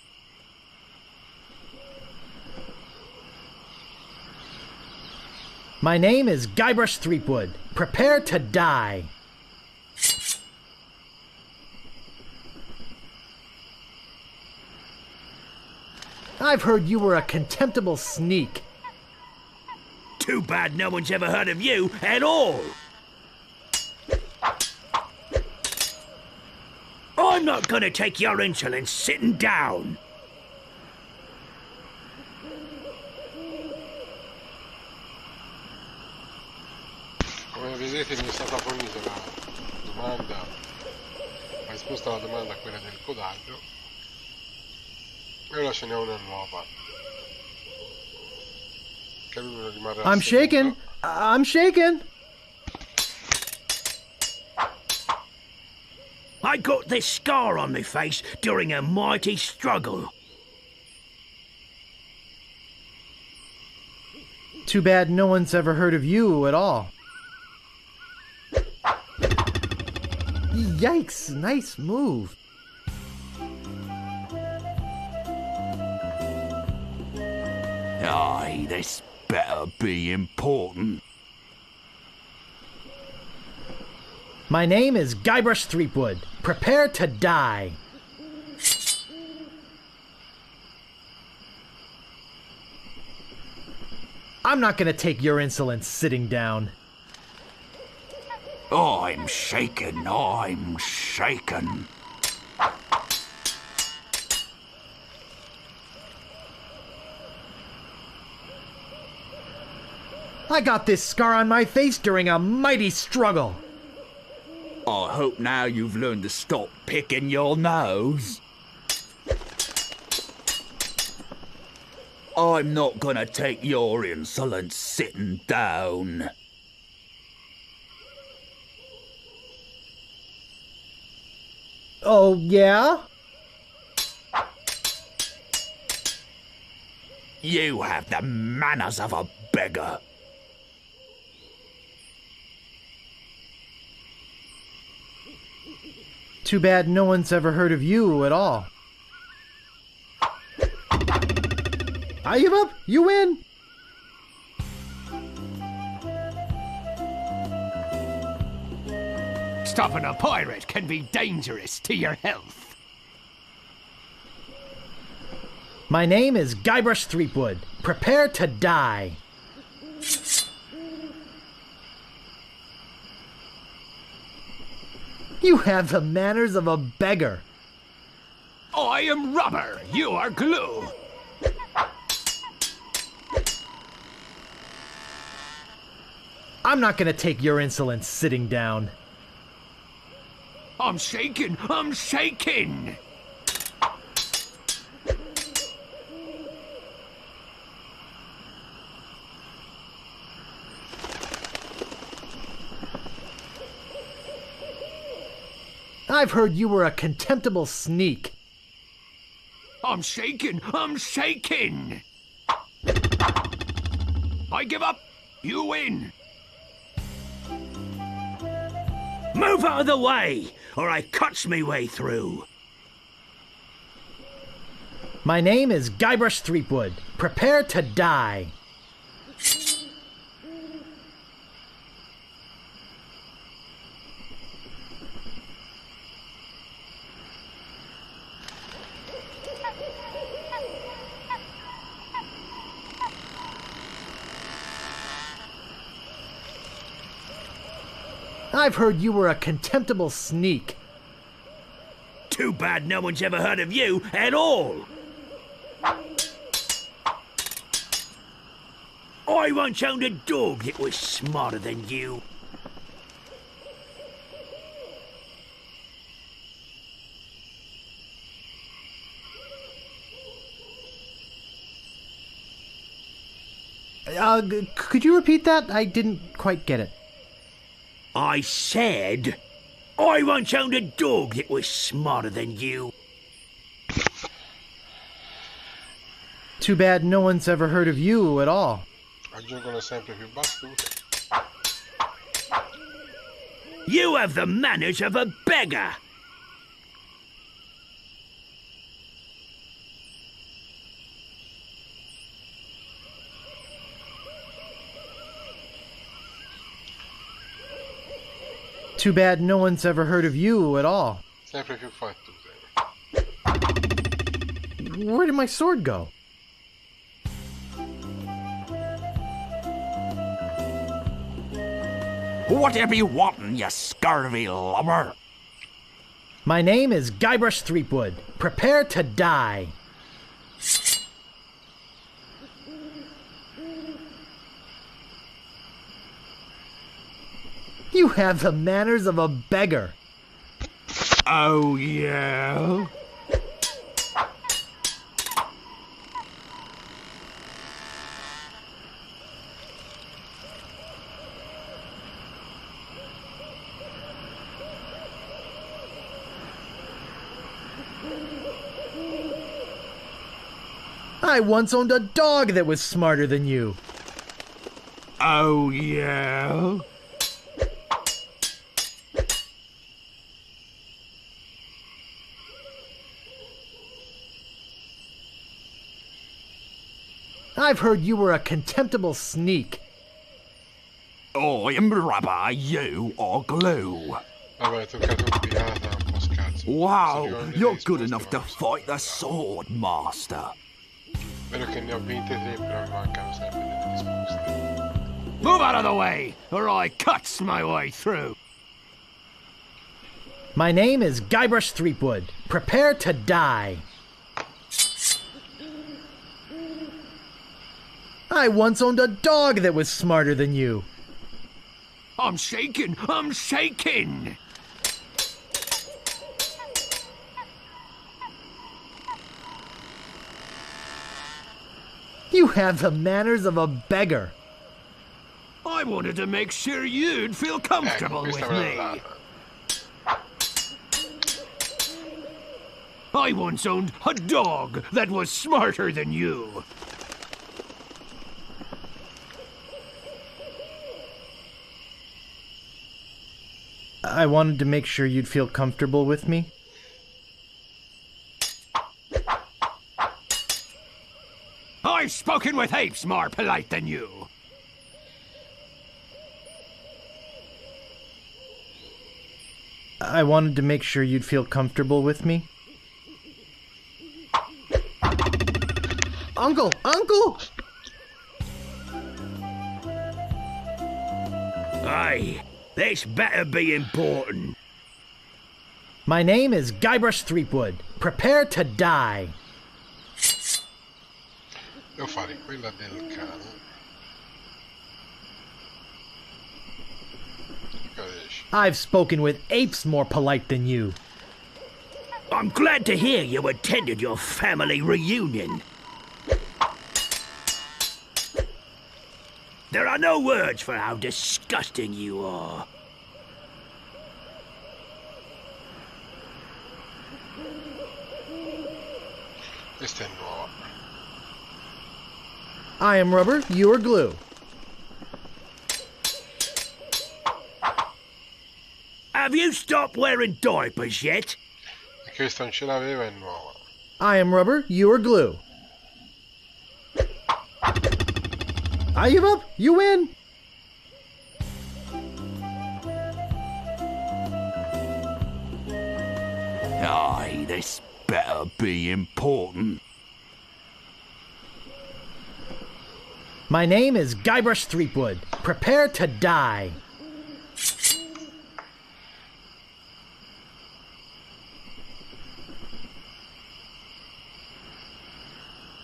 My name is Guybrush Threepwood. Prepare to die. I've heard you were a contemptible sneak. Too bad no one's ever heard of you at all. I'm not gonna take your insolence sitting down. Come vedete mi è stata fornita domanda, ha risposto alla domanda, quella del codaggio, e ora ce n'è una nuova che lui non rimarrà I'm shaken. I'm shaken. I got this scar on my face during a mighty struggle. Too bad no one's ever heard of you at all. Yikes, nice move. Aye, this better be important. My name is Guybrush Threepwood. Prepare to die. I'm not gonna take your insolence sitting down. I'm shaken, I'm shaken. I got this scar on my face during a mighty struggle. I hope now you've learned to stop picking your nose. I'm not gonna take your insolence sitting down. Oh, yeah? You have the manners of a beggar. Too bad no one's ever heard of you at all. I give up. You win. Stopping a pirate can be dangerous to your health. My name is Guybrush Threepwood. Prepare to die. You have the manners of a beggar. I am rubber, you are glue. I'm not gonna take your insolence sitting down. I'm shaking, I'm shaking. I've heard you were a contemptible sneak. I'm shaking, I'm shaking. I give up, you win. Move out of the way, or I cuts me way through. My name is Guybrush Threepwood. Prepare to die. I've heard you were a contemptible sneak. Too bad no one's ever heard of you at all. I once owned a dog that was smarter than you. Could you repeat that? I didn't quite get it. I said, I once owned a dog that was smarter than you. Too bad no one's ever heard of you at all. Aggiungono sempre più battute. You have the manners of a beggar. Too bad no one's ever heard of you at all. Sempre più battute. Where did my sword go? What you be wanting, you scurvy lubber? My name is Guybrush Threepwood. Prepare to die. You have the manners of a beggar. Oh, yeah? I once owned a dog that was smarter than you. Oh, yeah? I've heard you were a contemptible sneak. I am rubber, you are glue. Vabbè, è toccato un pirata, un po' scarso. Wow, Sicuramente you're le good risposte enough to vanno fight the sword, master. Spero che ne ho vinte 3, però mi mancano sempre delle risposte. Move out of the way, or I cuts my way through. My name is Guybrush Threepwood. Prepare to die. I once owned a dog that was smarter than you. I'm shaking! I'm shaking! You have the manners of a beggar. I wanted to make sure you'd feel comfortable with me. I once owned a dog that was smarter than you. I wanted to make sure you'd feel comfortable with me. I've spoken with apes more polite than you. I wanted to make sure you'd feel comfortable with me. Uncle! Uncle! Aye, this better be important. My name is Guybrush Threepwood. Prepare to die. Devo fare quella del cane. I've spoken with apes more polite than you. I'm glad to hear you attended your family reunion. There are no words for how disgusting you are. Questa è nuova. I am rubber, you are glue. Have you stopped wearing diapers yet? E questa non ce l'aveva, è nuova. I am rubber, you are glue. I give up, you win. Aye, this better be important. My name is Guybrush Threepwood. Prepare to die.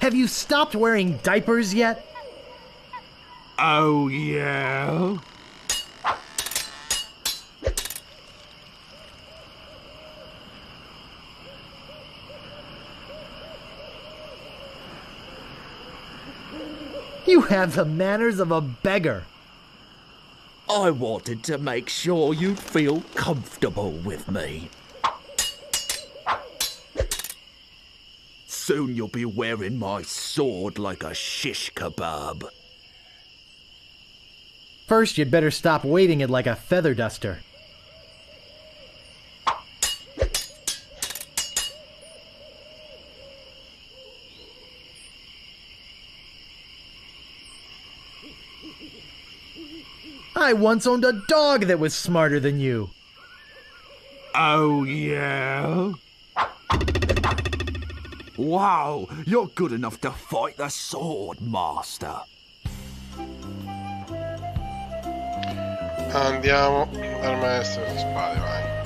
Have you stopped wearing diapers yet? Oh, yeah? You have the manners of a beggar. I wanted to make sure you'd feel comfortable with me. Soon you'll be wearing my sword like a shish kebab. First, you'd better stop waving it like a feather duster. I once owned a dog that was smarter than you. Oh, yeah? Wow, you're good enough to fight the sword, master. Andiamo dal maestro di spade, vai.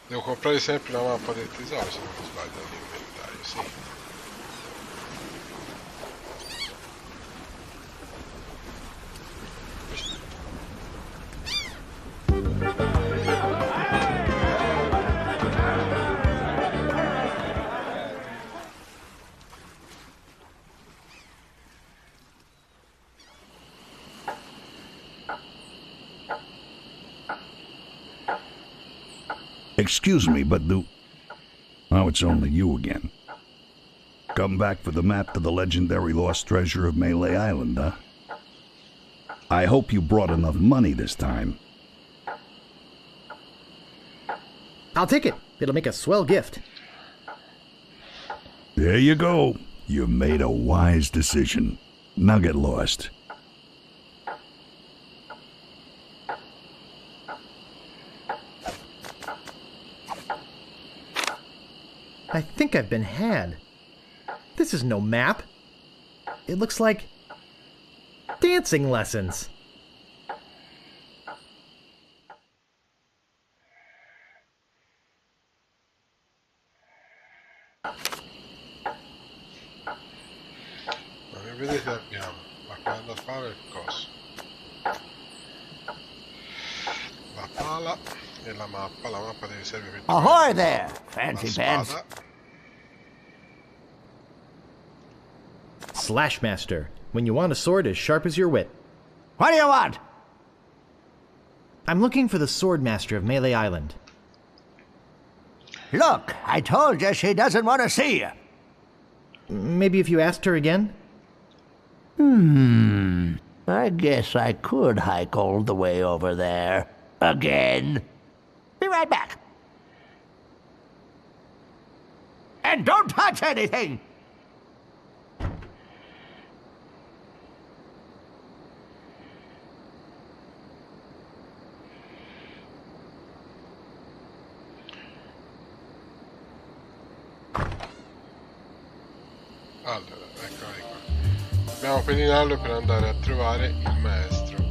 Devo comprare sempre la mappa del tesoro, se non mi sbaglio, nell'inventario, sì. Excuse me, but oh, it's only you again. Come back for the map to the legendary lost treasure of Melee Island, huh? I hope you brought enough money this time. I'll take it. It'll make a swell gift. There you go. You made a wise decision. Now get lost. I think I've been had. This is no map. It looks like dancing lessons. Come vedete abbiamo la palla da fare e il coso. La pala e la mappa deve servire per Ahoy there, fancy pants. Slashmaster, when you want a sword as sharp as your wit. What do you want? I'm looking for the Swordmaster of Melee Island. Look, I told you she doesn't want to see you. Maybe if you asked her again? I guess I could hike all the way over there. Again. Be right back. And don't touch anything! Allora, eccoli qua. Dobbiamo pedinarlo per andare a trovare il maestro.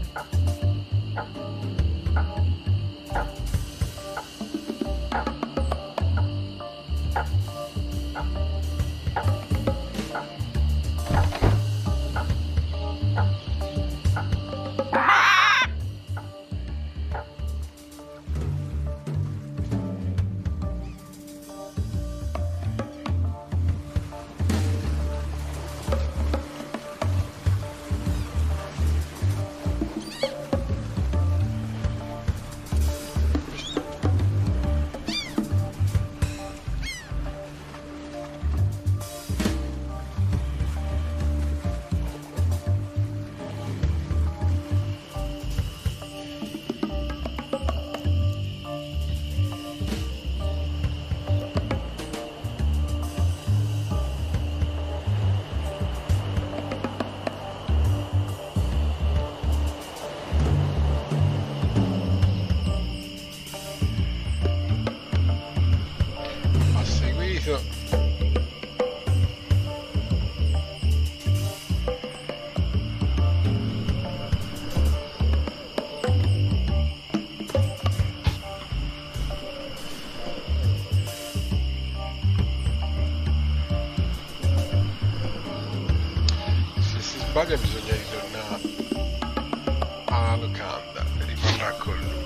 Sbaglia bisogna ritornare alla locanda e riparrà con lui.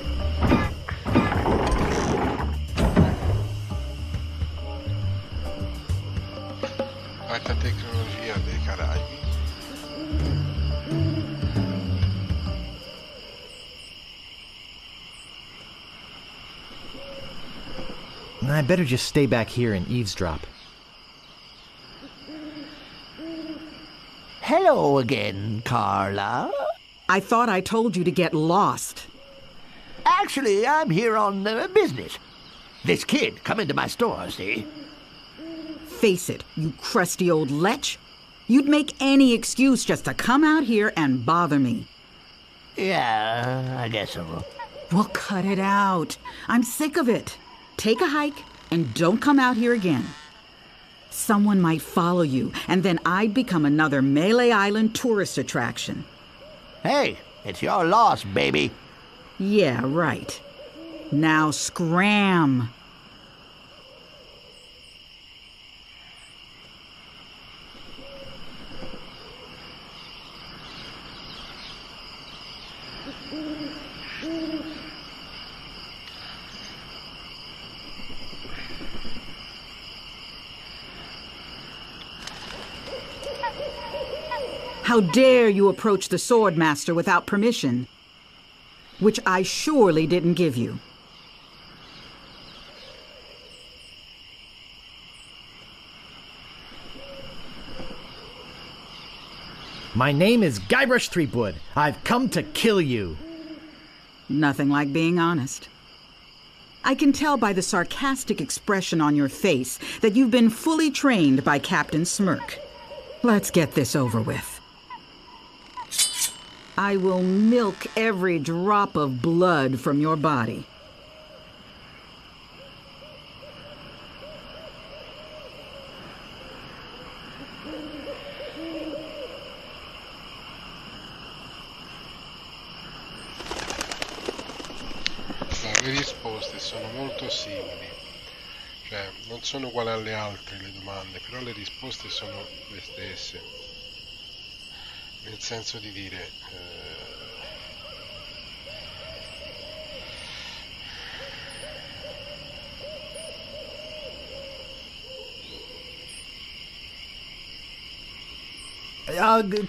Alta tecnologia dei Caraibi. I better just stay back here and eavesdrop. Hello again, Carla. I thought I told you to get lost. Actually, I'm here on business. This kid come into my store, see? Face it, you crusty old lech. You'd make any excuse just to come out here and bother me. Yeah, I guess so. Well, cut it out. I'm sick of it. Take a hike and don't come out here again. Someone might follow you, and then I'd become another Melee Island tourist attraction. Hey, it's your loss, baby. Yeah, right. Now scram. How dare you approach the Swordmaster without permission, which I surely didn't give you. My name is Guybrush Threepwood. I've come to kill you. Nothing like being honest. I can tell by the sarcastic expression on your face that you've been fully trained by Captain Smirk. Let's get this over with. I will milk every drop of blood from your body. Le risposte sono molto simili, cioè non sono uguali alle altre le domande, però le risposte sono le stesse, nel senso di dire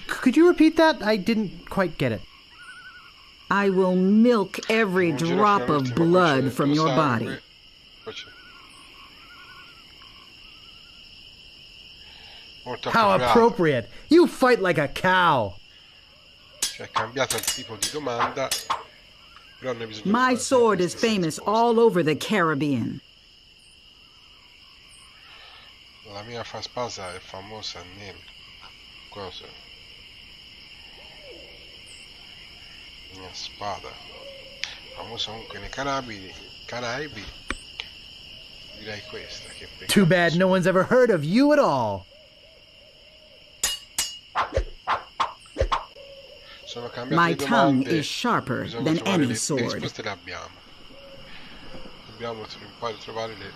could you repeat that? I didn't quite get it. I will milk every drop of blood from your body. How appropriate! You fight like a cow! Cioè, cambiato il tipo di domanda, però ne bisogna. My sword is famous all over the Caribbean. La mia spasa è famosa nel cosa? La mia spada, famosa comunque nei Caraibi, direi questa. Che peccato. Too bad no one's ever heard of you at all. Sono cambiate My le tongue domande, is sharper bisogna than trovare any le sword. risposte le abbiamo. Dobbiamo poi trovare le.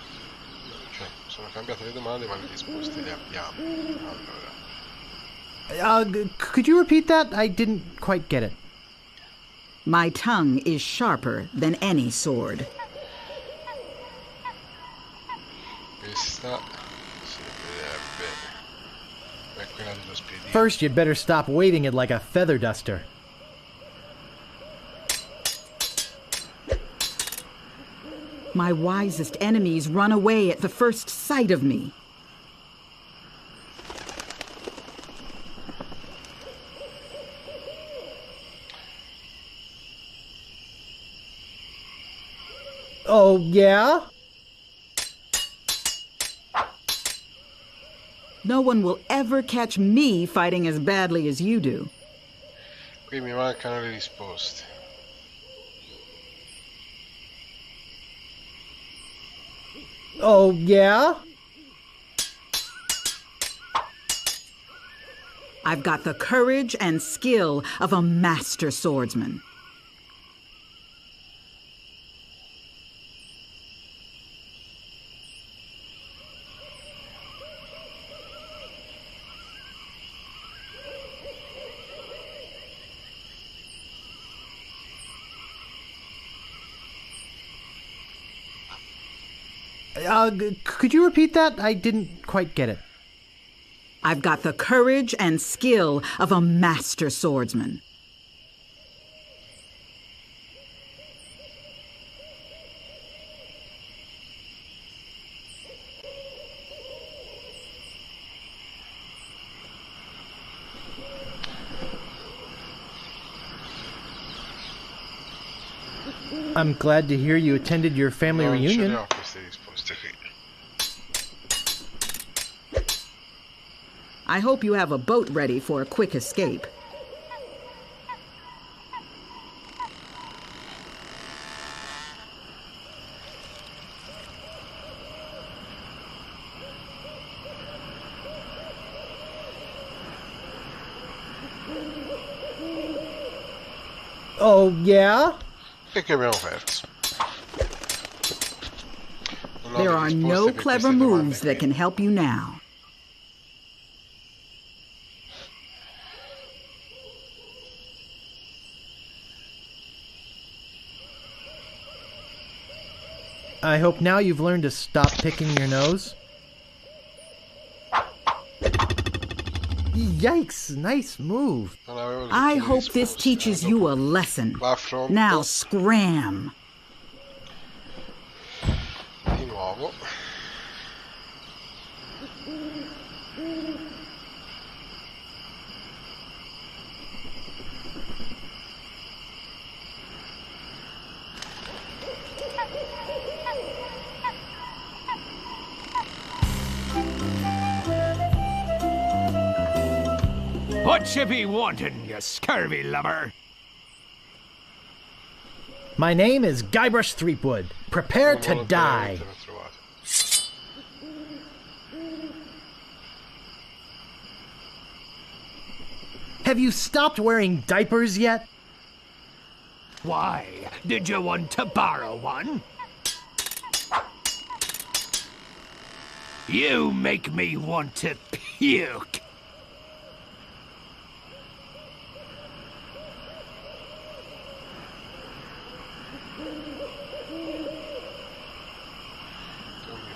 Cioè, sono cambiate le domande, ma le risposte le abbiamo. Allora. Could you repeat that? I didn't quite get it. My tongue is sharper than any sword. Questa servirebbe. È quella dello spiedino. First, you'd better stop waving it like a feather duster. My wisest enemies run away at the first sight of me. Oh, yeah? No one will ever catch me fighting as badly as you do. Qui mi mancano le risposte. Oh, yeah? I've got the courage and skill of a master swordsman. Could you repeat that? I didn't quite get it. I've got the courage and skill of a master swordsman. I'm glad to hear you attended your family reunion. Non ce ne ho queste risposte qui. I hope you have a boat ready for a quick escape. Oh, yeah? E che abbiamo perso. Non ho There le are risposte no per clever queste domande moves that qui. can help you now. I hope now you've learned to stop picking your nose. Yikes, nice move. I hope this teaches you a lesson. Now scram. Di nuovo. What you be wanting, you scurvy lubber? My name is Guybrush Threepwood. Prepare to die. Have you stopped wearing diapers yet? Why? Did you want to borrow one? You make me want to puke.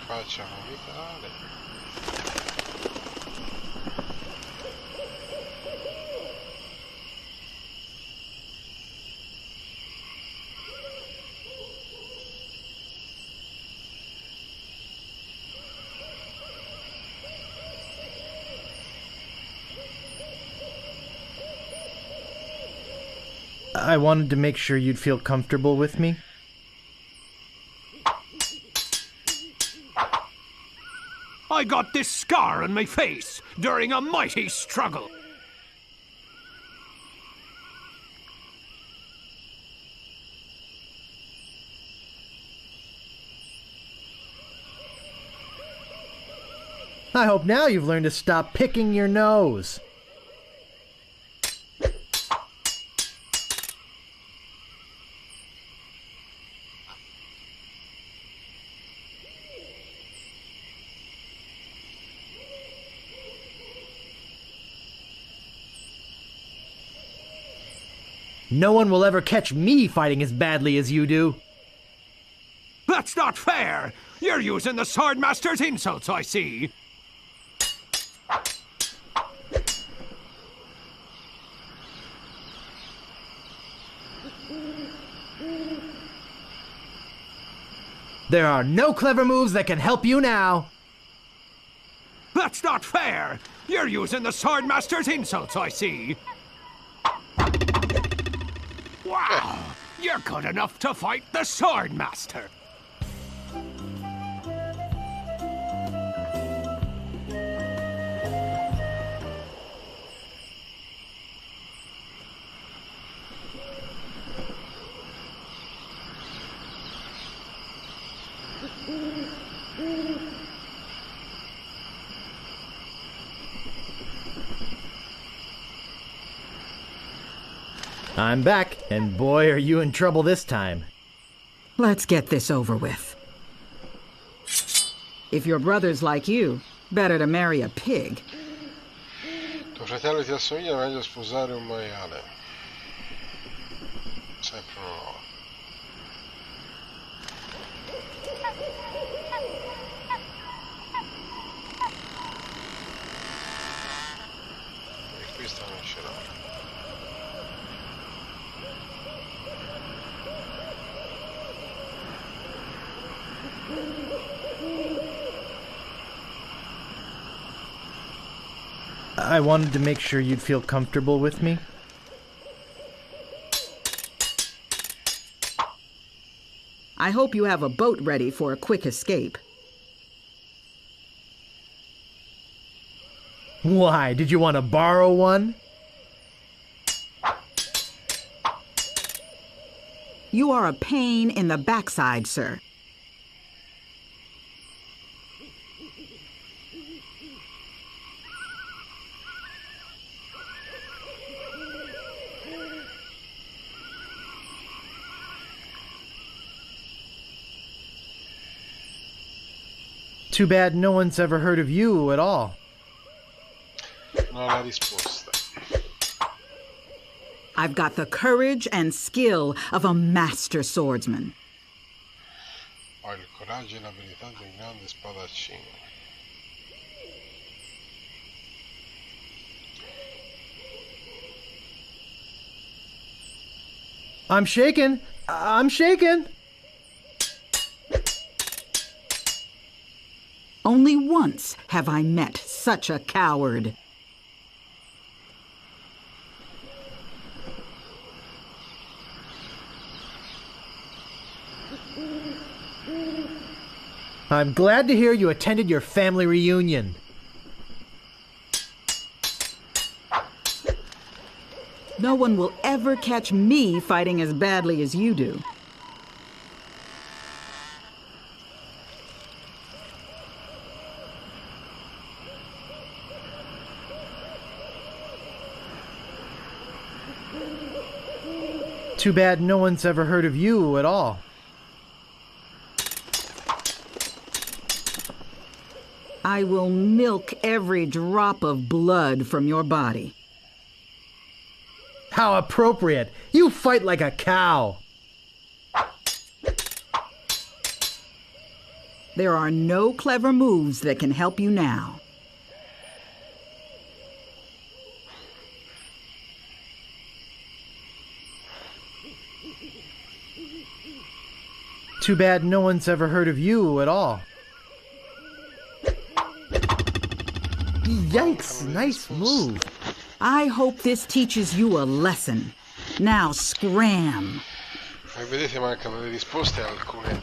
Facciamo Server. I wanted to make sure you'd feel comfortable with me. I got this scar on my face during a mighty struggle. I hope now you've learned to stop picking your nose. No one will ever catch me fighting as badly as you do. That's not fair! You're using the Swordmaster's insults, I see. There are no clever moves that can help you now. That's not fair! You're using the Swordmaster's insults, I see. Wow! You're good enough to fight the Swordmaster! I'm back, and boy, are you in trouble this time. Let's get this over with. If your brother's like you, better to marry a pig. Tuo fratello ti assomiglia, meglio sposare un maiale. Sempre una nuova. E questa non ce l'ho. I wanted to make sure you'd feel comfortable with me. I hope you have a boat ready for a quick escape. Why, did you want to borrow one? You are a pain in the backside, sir. Too bad no one's ever heard of you at all. Non ho la risposta. I've got the courage and skill of a master swordsman. Ho il coraggio e l'abilità di un grande spadaccino. I'm shaken. I'm shaken. Only once have I met such a coward. I'm glad to hear you attended your family reunion. No one will ever catch me fighting as badly as you do. Too bad no one's ever heard of you at all. I will milk every drop of blood from your body. How appropriate! You fight like a cow! There are no clever moves that can help you now. Too bad no one's ever heard of you at all. Yikes, nice move. I hope this teaches you a lesson. Now scram. E vedete mancano le risposte a alcune.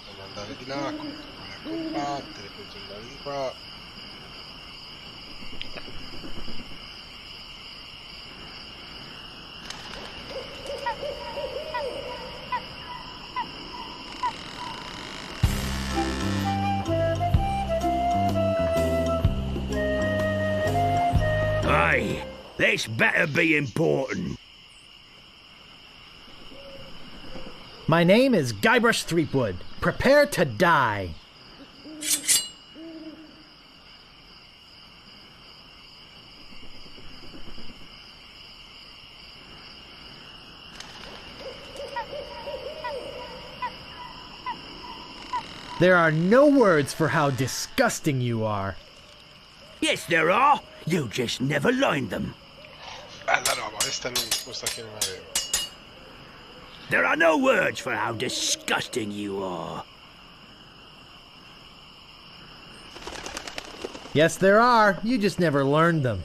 Dobbiamo andare di là, continuare a combattere, poi tornare di qua. Aye, this better be important. My name is Guybrush Threepwood. Prepare to die. There are no words for how disgusting you are. Yes, there are. You just never learned them. Bella roba, questa è la risposta che non avevo. There are no words for how disgusting you are. Yes, there are. You just never learned them.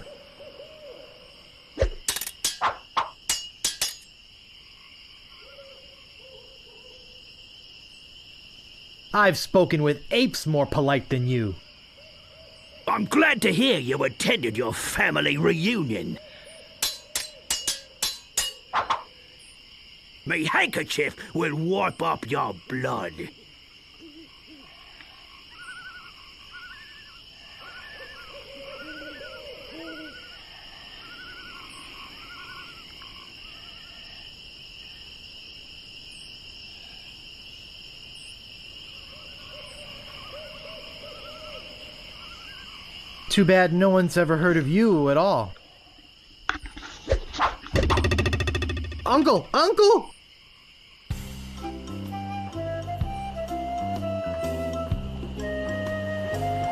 I've spoken with apes more polite than you. I'm glad to hear you attended your family reunion. Me handkerchief will wipe up your blood. Too bad no one's ever heard of you at all. Uncle! Uncle!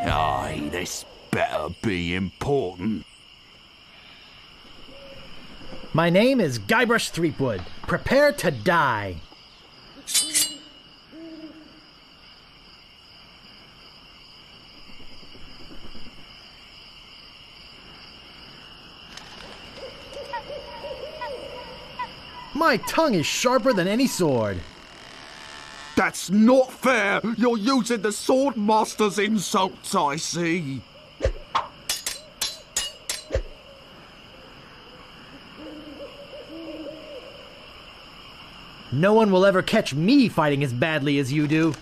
Aye, this better be important. My name is Guybrush Threepwood. Prepare to die. My tongue is sharper than any sword. That's not fair! You're using the sword master's insults, I see. No one will ever catch me fighting as badly as you do.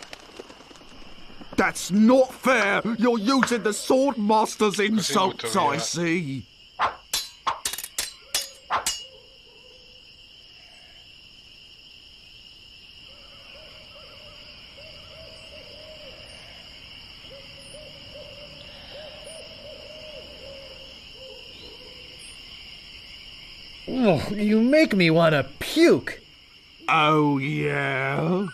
That's not fair! You're using the sword master's insults, I see. Oh, you make me want to puke. Oh, yeah?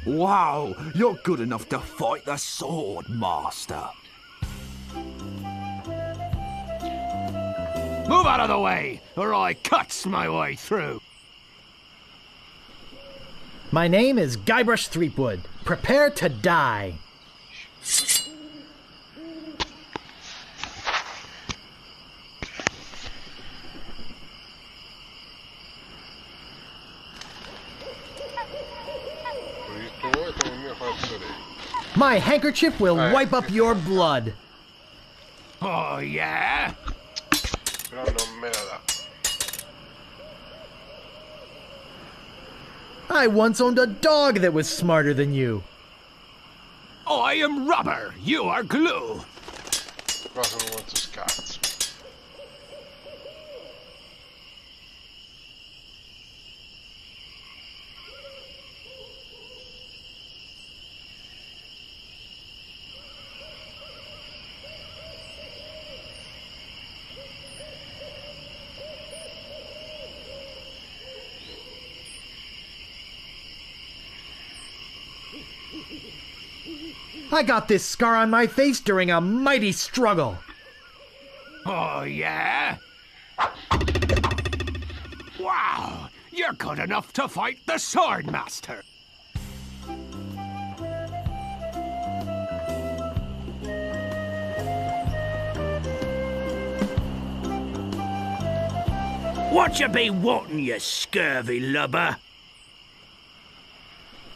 Wow, you're good enough to fight the sword, master. Move out of the way, or I cuts my way through. My name is Guybrush Threepwood. Prepare to die. My handkerchief will wipe up your blood. Oh, yeah? Però non me la dà. I once owned a dog that was smarter than you. I am rubber, you are glue. Qua sono molto scarso. I got this scar on my face during a mighty struggle. Oh, yeah? Wow, you're good enough to fight the sword master. What you be wanting, you scurvy lubber?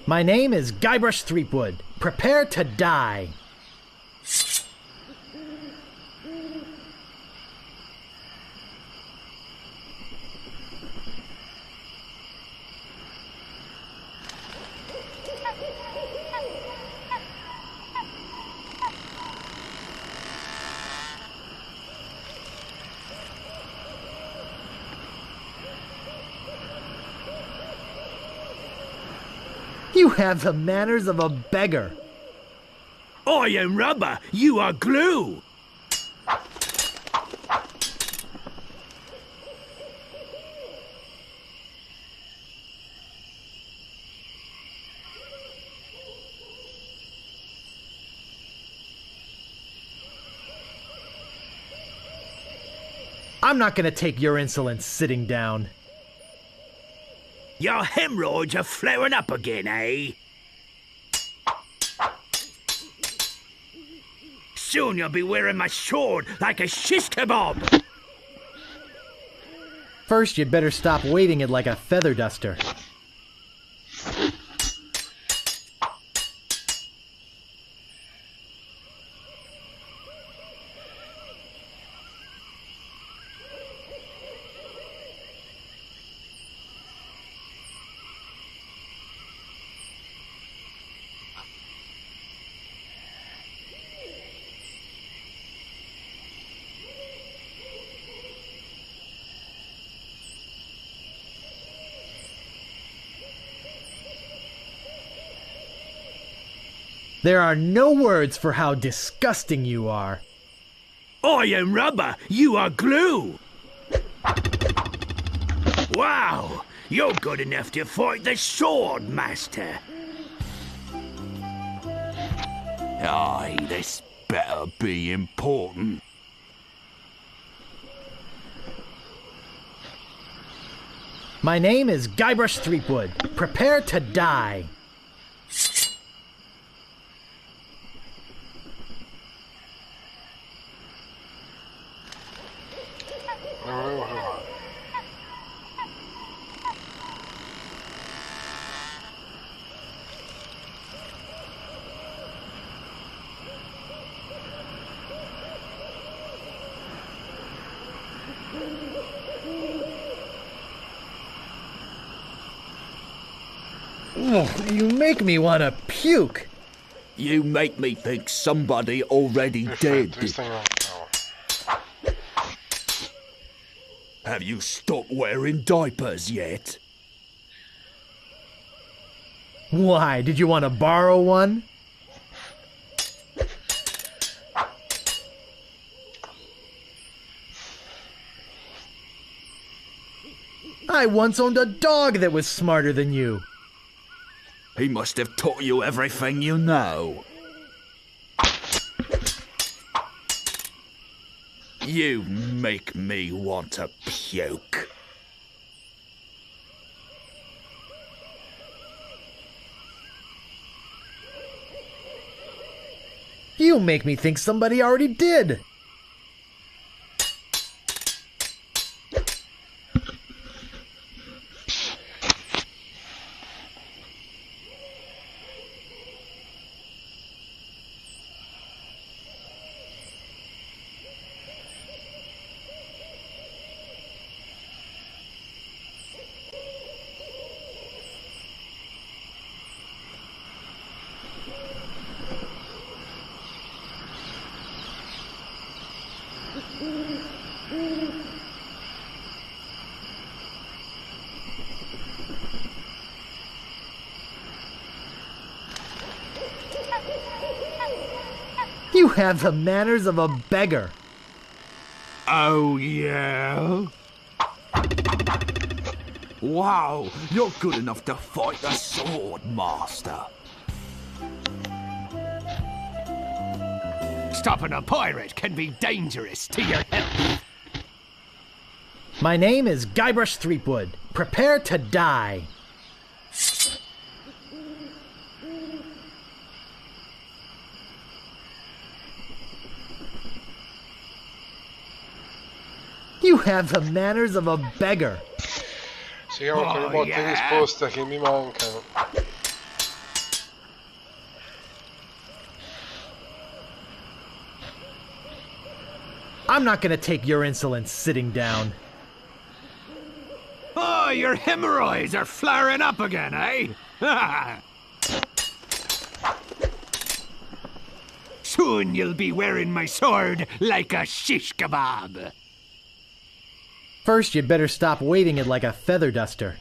My name is Guybrush Threepwood. Prepare to die. You have the manners of a beggar. I am rubber, you are glue. I'm not gonna take your insolence sitting down. Your hemorrhoids are flaring up again, eh? Soon you'll be wearing my sword like a shish kebab. First, you'd better stop waving it like a feather duster. There are no words for how disgusting you are. I am rubber, you are glue. Wow, you're good enough to fight the sword master. Aye, this better be important. My name is Guybrush Threepwood. Prepare to die. You make me want to puke. You make me think somebody already dead. Have you stopped wearing diapers yet? Why, did you want to borrow one? I once owned a dog that was smarter than you. He must have taught you everything you know. You make me want to puke. You make me think somebody already did. You have the manners of a beggar. Oh, yeah? Wow, you're good enough to fight the sword, master. Stopping a pirate can be dangerous to your health. My name is Guybrush Threepwood. Prepare to die. You have the manners of a beggar. Seguiamo con le botte di risposta che mi mancano. I'm not gonna take your insolence sitting down. Oh, your hemorrhoids are flaring up again, eh? Soon you'll be wearing my sword like a shish kebab. First, you'd better stop waving it like a feather duster.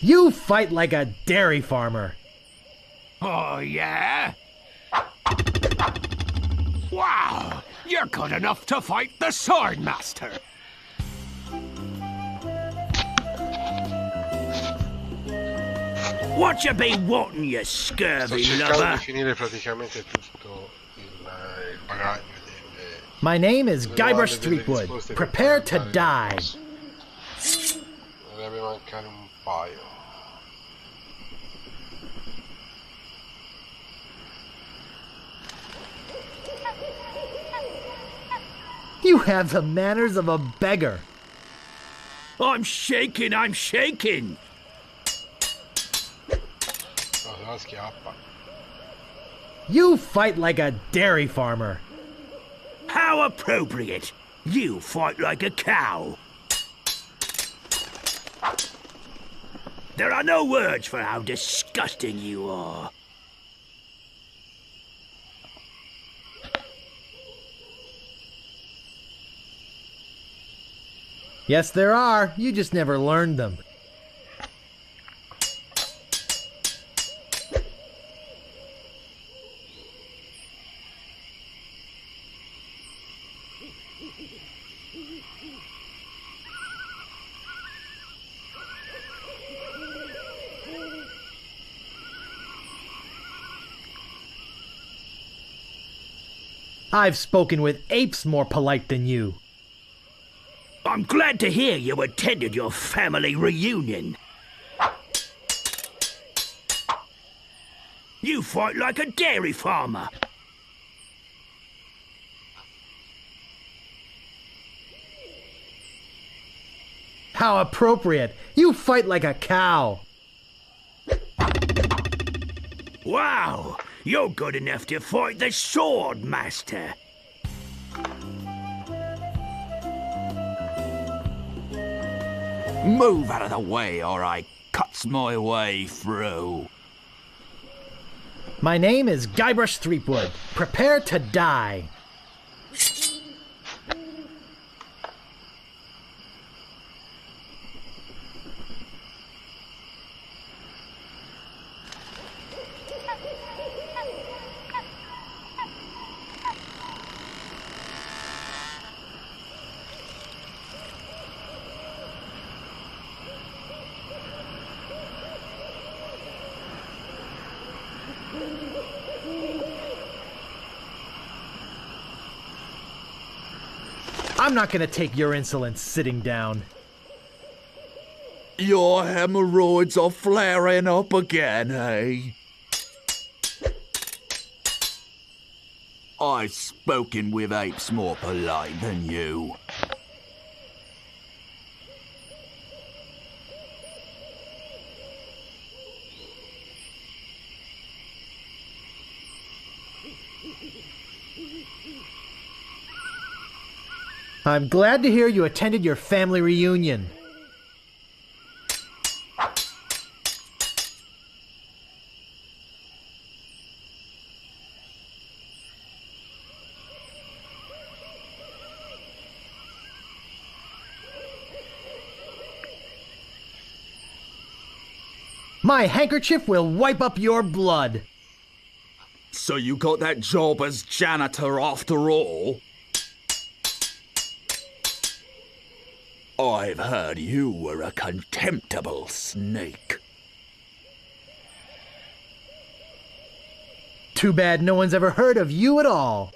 You fight like a dairy farmer. Oh, yeah? Wow! You're good enough to fight the sword master. What you be wanting, you scurvy Sto cercando lover? di finire praticamente tutto il bagaglio delle... My name is Guybrush Threepwood. Prepare to die. Dovrebbe mancare un paio. You have the manners of a beggar. I'm shaking, I'm shaking. No, se no schiappa. You fight like a dairy farmer. How appropriate. You fight like a cow. There are no words for how disgusting you are. Yes, there are. You just never learned them. I've spoken with apes more polite than you. I'm glad to hear you attended your family reunion. You fight like a dairy farmer. How appropriate. You fight like a cow. Wow! You're good enough to fight the sword, master. Move out of the way or I cuts my way through. My name is Guybrush Threepwood. Prepare to die. I'm not gonna take your insolence sitting down. Your hemorrhoids are flaring up again, eh? I've spoken with apes more polite than you. I'm glad to hear you attended your family reunion. My handkerchief will wipe up your blood. So you got that job as janitor after all? I've heard you were a contemptible snake. Too bad no one's ever heard of you at all.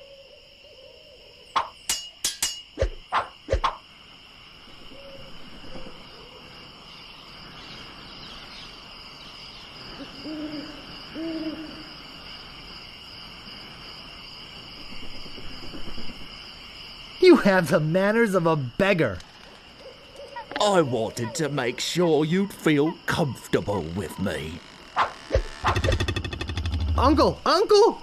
You have the manners of a beggar. I wanted to make sure you'd feel comfortable with me. Uncle! Uncle!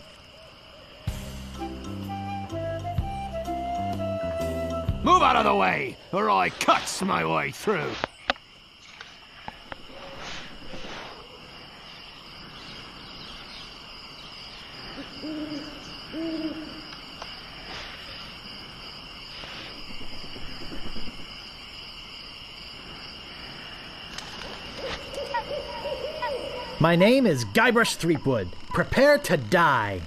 Move out of the way, or I cuts my way through. My name is Guybrush Threepwood. Prepare to die.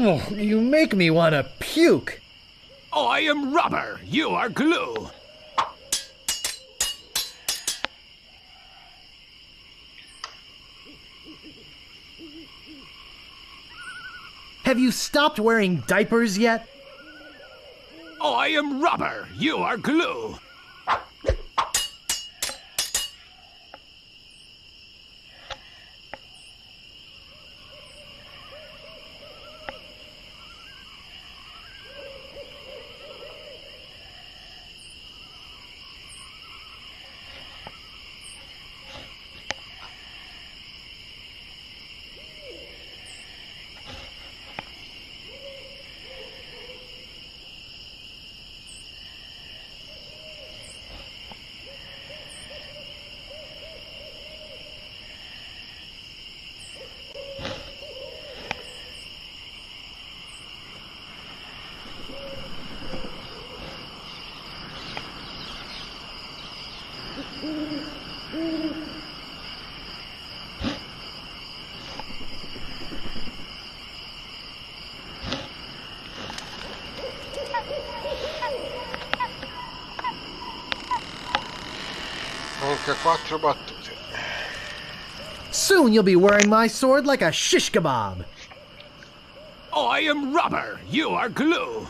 Oh, you make me want to puke. I am rubber, you are glue. Have you stopped wearing diapers yet? I am rubber, you are glue. manca 4 battute. Soon you'll be wearing my sword like a shish kebab. I am rubber, you are glue.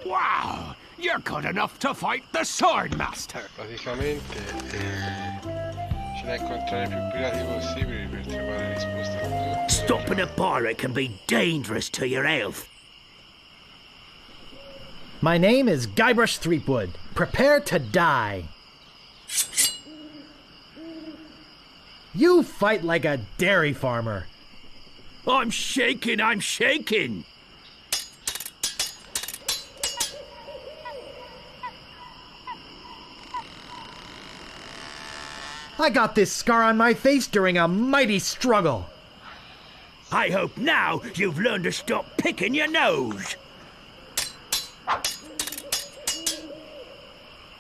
Wow, you're good enough to fight the sword master. Praticamente ce ne incontrare più pirati possibili per trovare risposte a tutte. Stopping a pirate can be dangerous to your health. My name is Guybrush Threepwood. Prepare to die. You fight like a dairy farmer. I'm shaking, I'm shaking. I got this scar on my face during a mighty struggle. I hope now you've learned to stop picking your nose.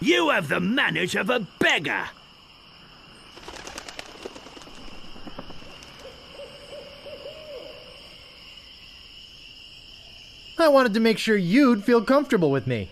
You have the manners of a beggar. I wanted to make sure you'd feel comfortable with me.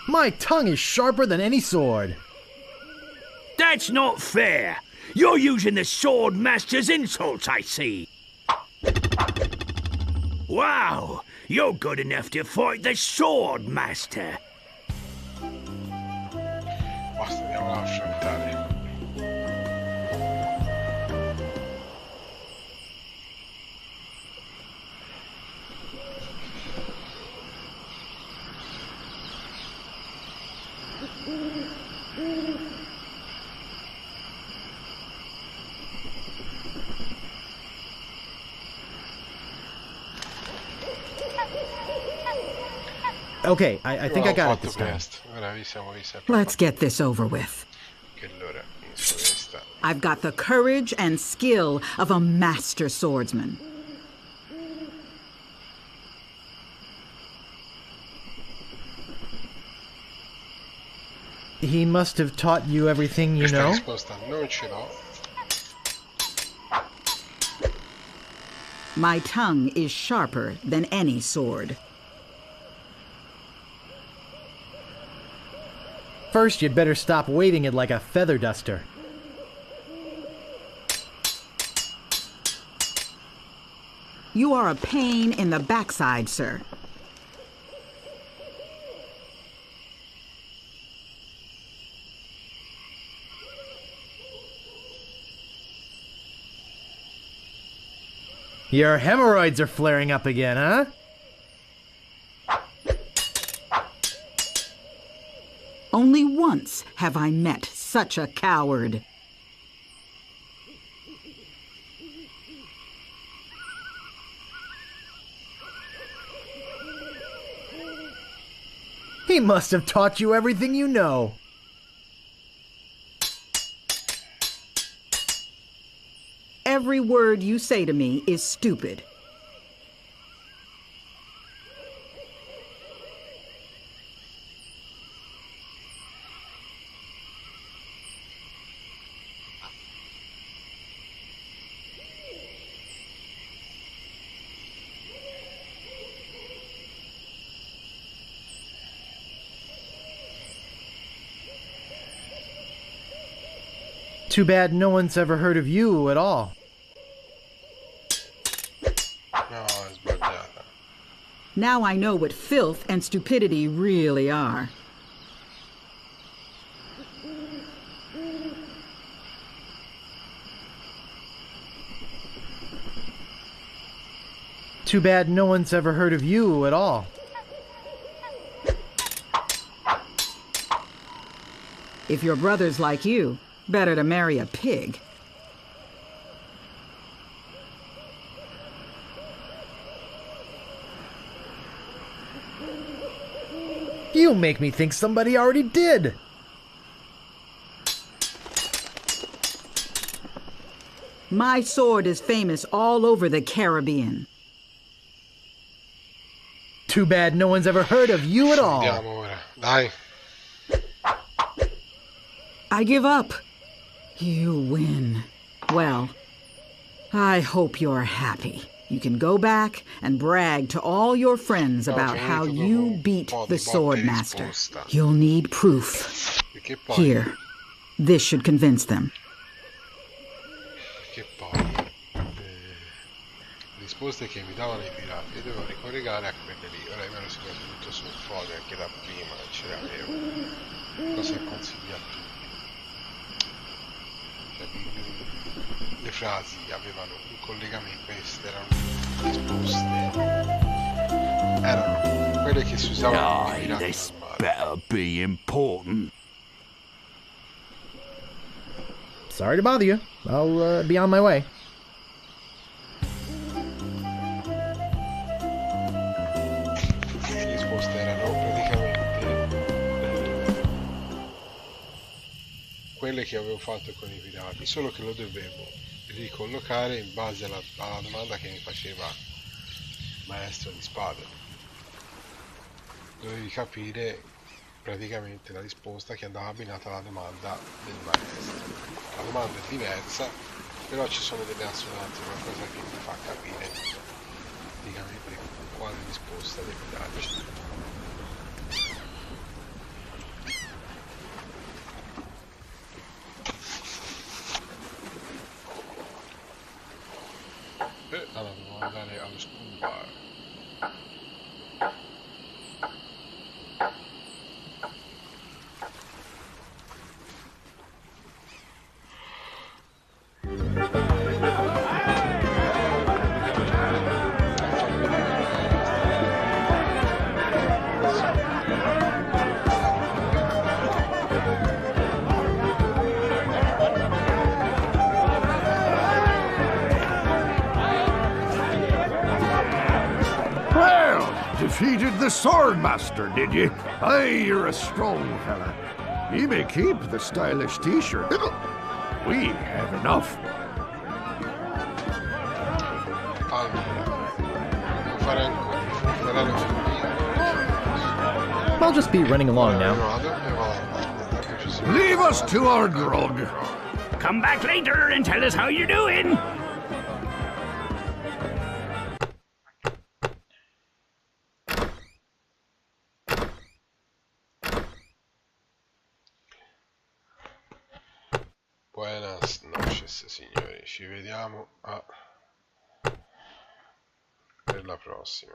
My tongue is sharper than any sword. That's not fair. You're using the sword master's insults, I see. Wow, you're good enough to fight the sword master. Basta, andiamo ad affrontare. Okay, I think I got it this time. Let's get this over with. I've got the courage and skill of a master swordsman. He must have taught you everything you know? My tongue is sharper than any sword. First, you'd better stop waving it like a feather duster. You are a pain in the backside, sir. Your hemorrhoids are flaring up again, huh? Only once have I met such a coward. He must have taught you everything you know. Every word you say to me is stupid. Too bad no one's ever heard of you at all. Now I know what filth and stupidity really are. Too bad no one's ever heard of you at all. If your brother's like you, better to marry a pig. You make me think somebody already did. My sword is famous all over the Caribbean. Too bad no one's ever heard of you at all. Andiamo ora, dai. I give up. You win. Well, I hope you're happy. You can go back and brag to all your friends about how you beat the Swordmaster. You'll need proof. Here, this should convince them. Perché poi le risposte che mi davano i pirati le dovevo ricollegare a quelle lì. Ora io me lo sono messo tutto sul foglio, anche da prima ce l'avevo. Cosa consiglia a tutti? Le frasi avevano un collegamento, queste erano risposte, erano quelle che si usavano nei pirati This normali. better be important. Sorry to bother you. I'll be on my way. Le risposte erano praticamente quelle che avevo fatto con i pirati, solo che lo dovevo ricollocare in base alla domanda che mi faceva il maestro di spade. Dovevi capire praticamente la risposta che andava abbinata alla domanda del maestro. La domanda è diversa, però ci sono delle assonanze, qualcosa che mi fa capire praticamente quale risposta devi darci. Allora dobbiamo andare allo school bar. Defeated the Swordmaster, did you? Aye, you're a strong fella. You may keep the stylish t-shirt. We have enough. I'll just be running along now. Leave us to our grog. Come back later and tell us how you're doing. Buenas noches signori, ci vediamo per la prossima.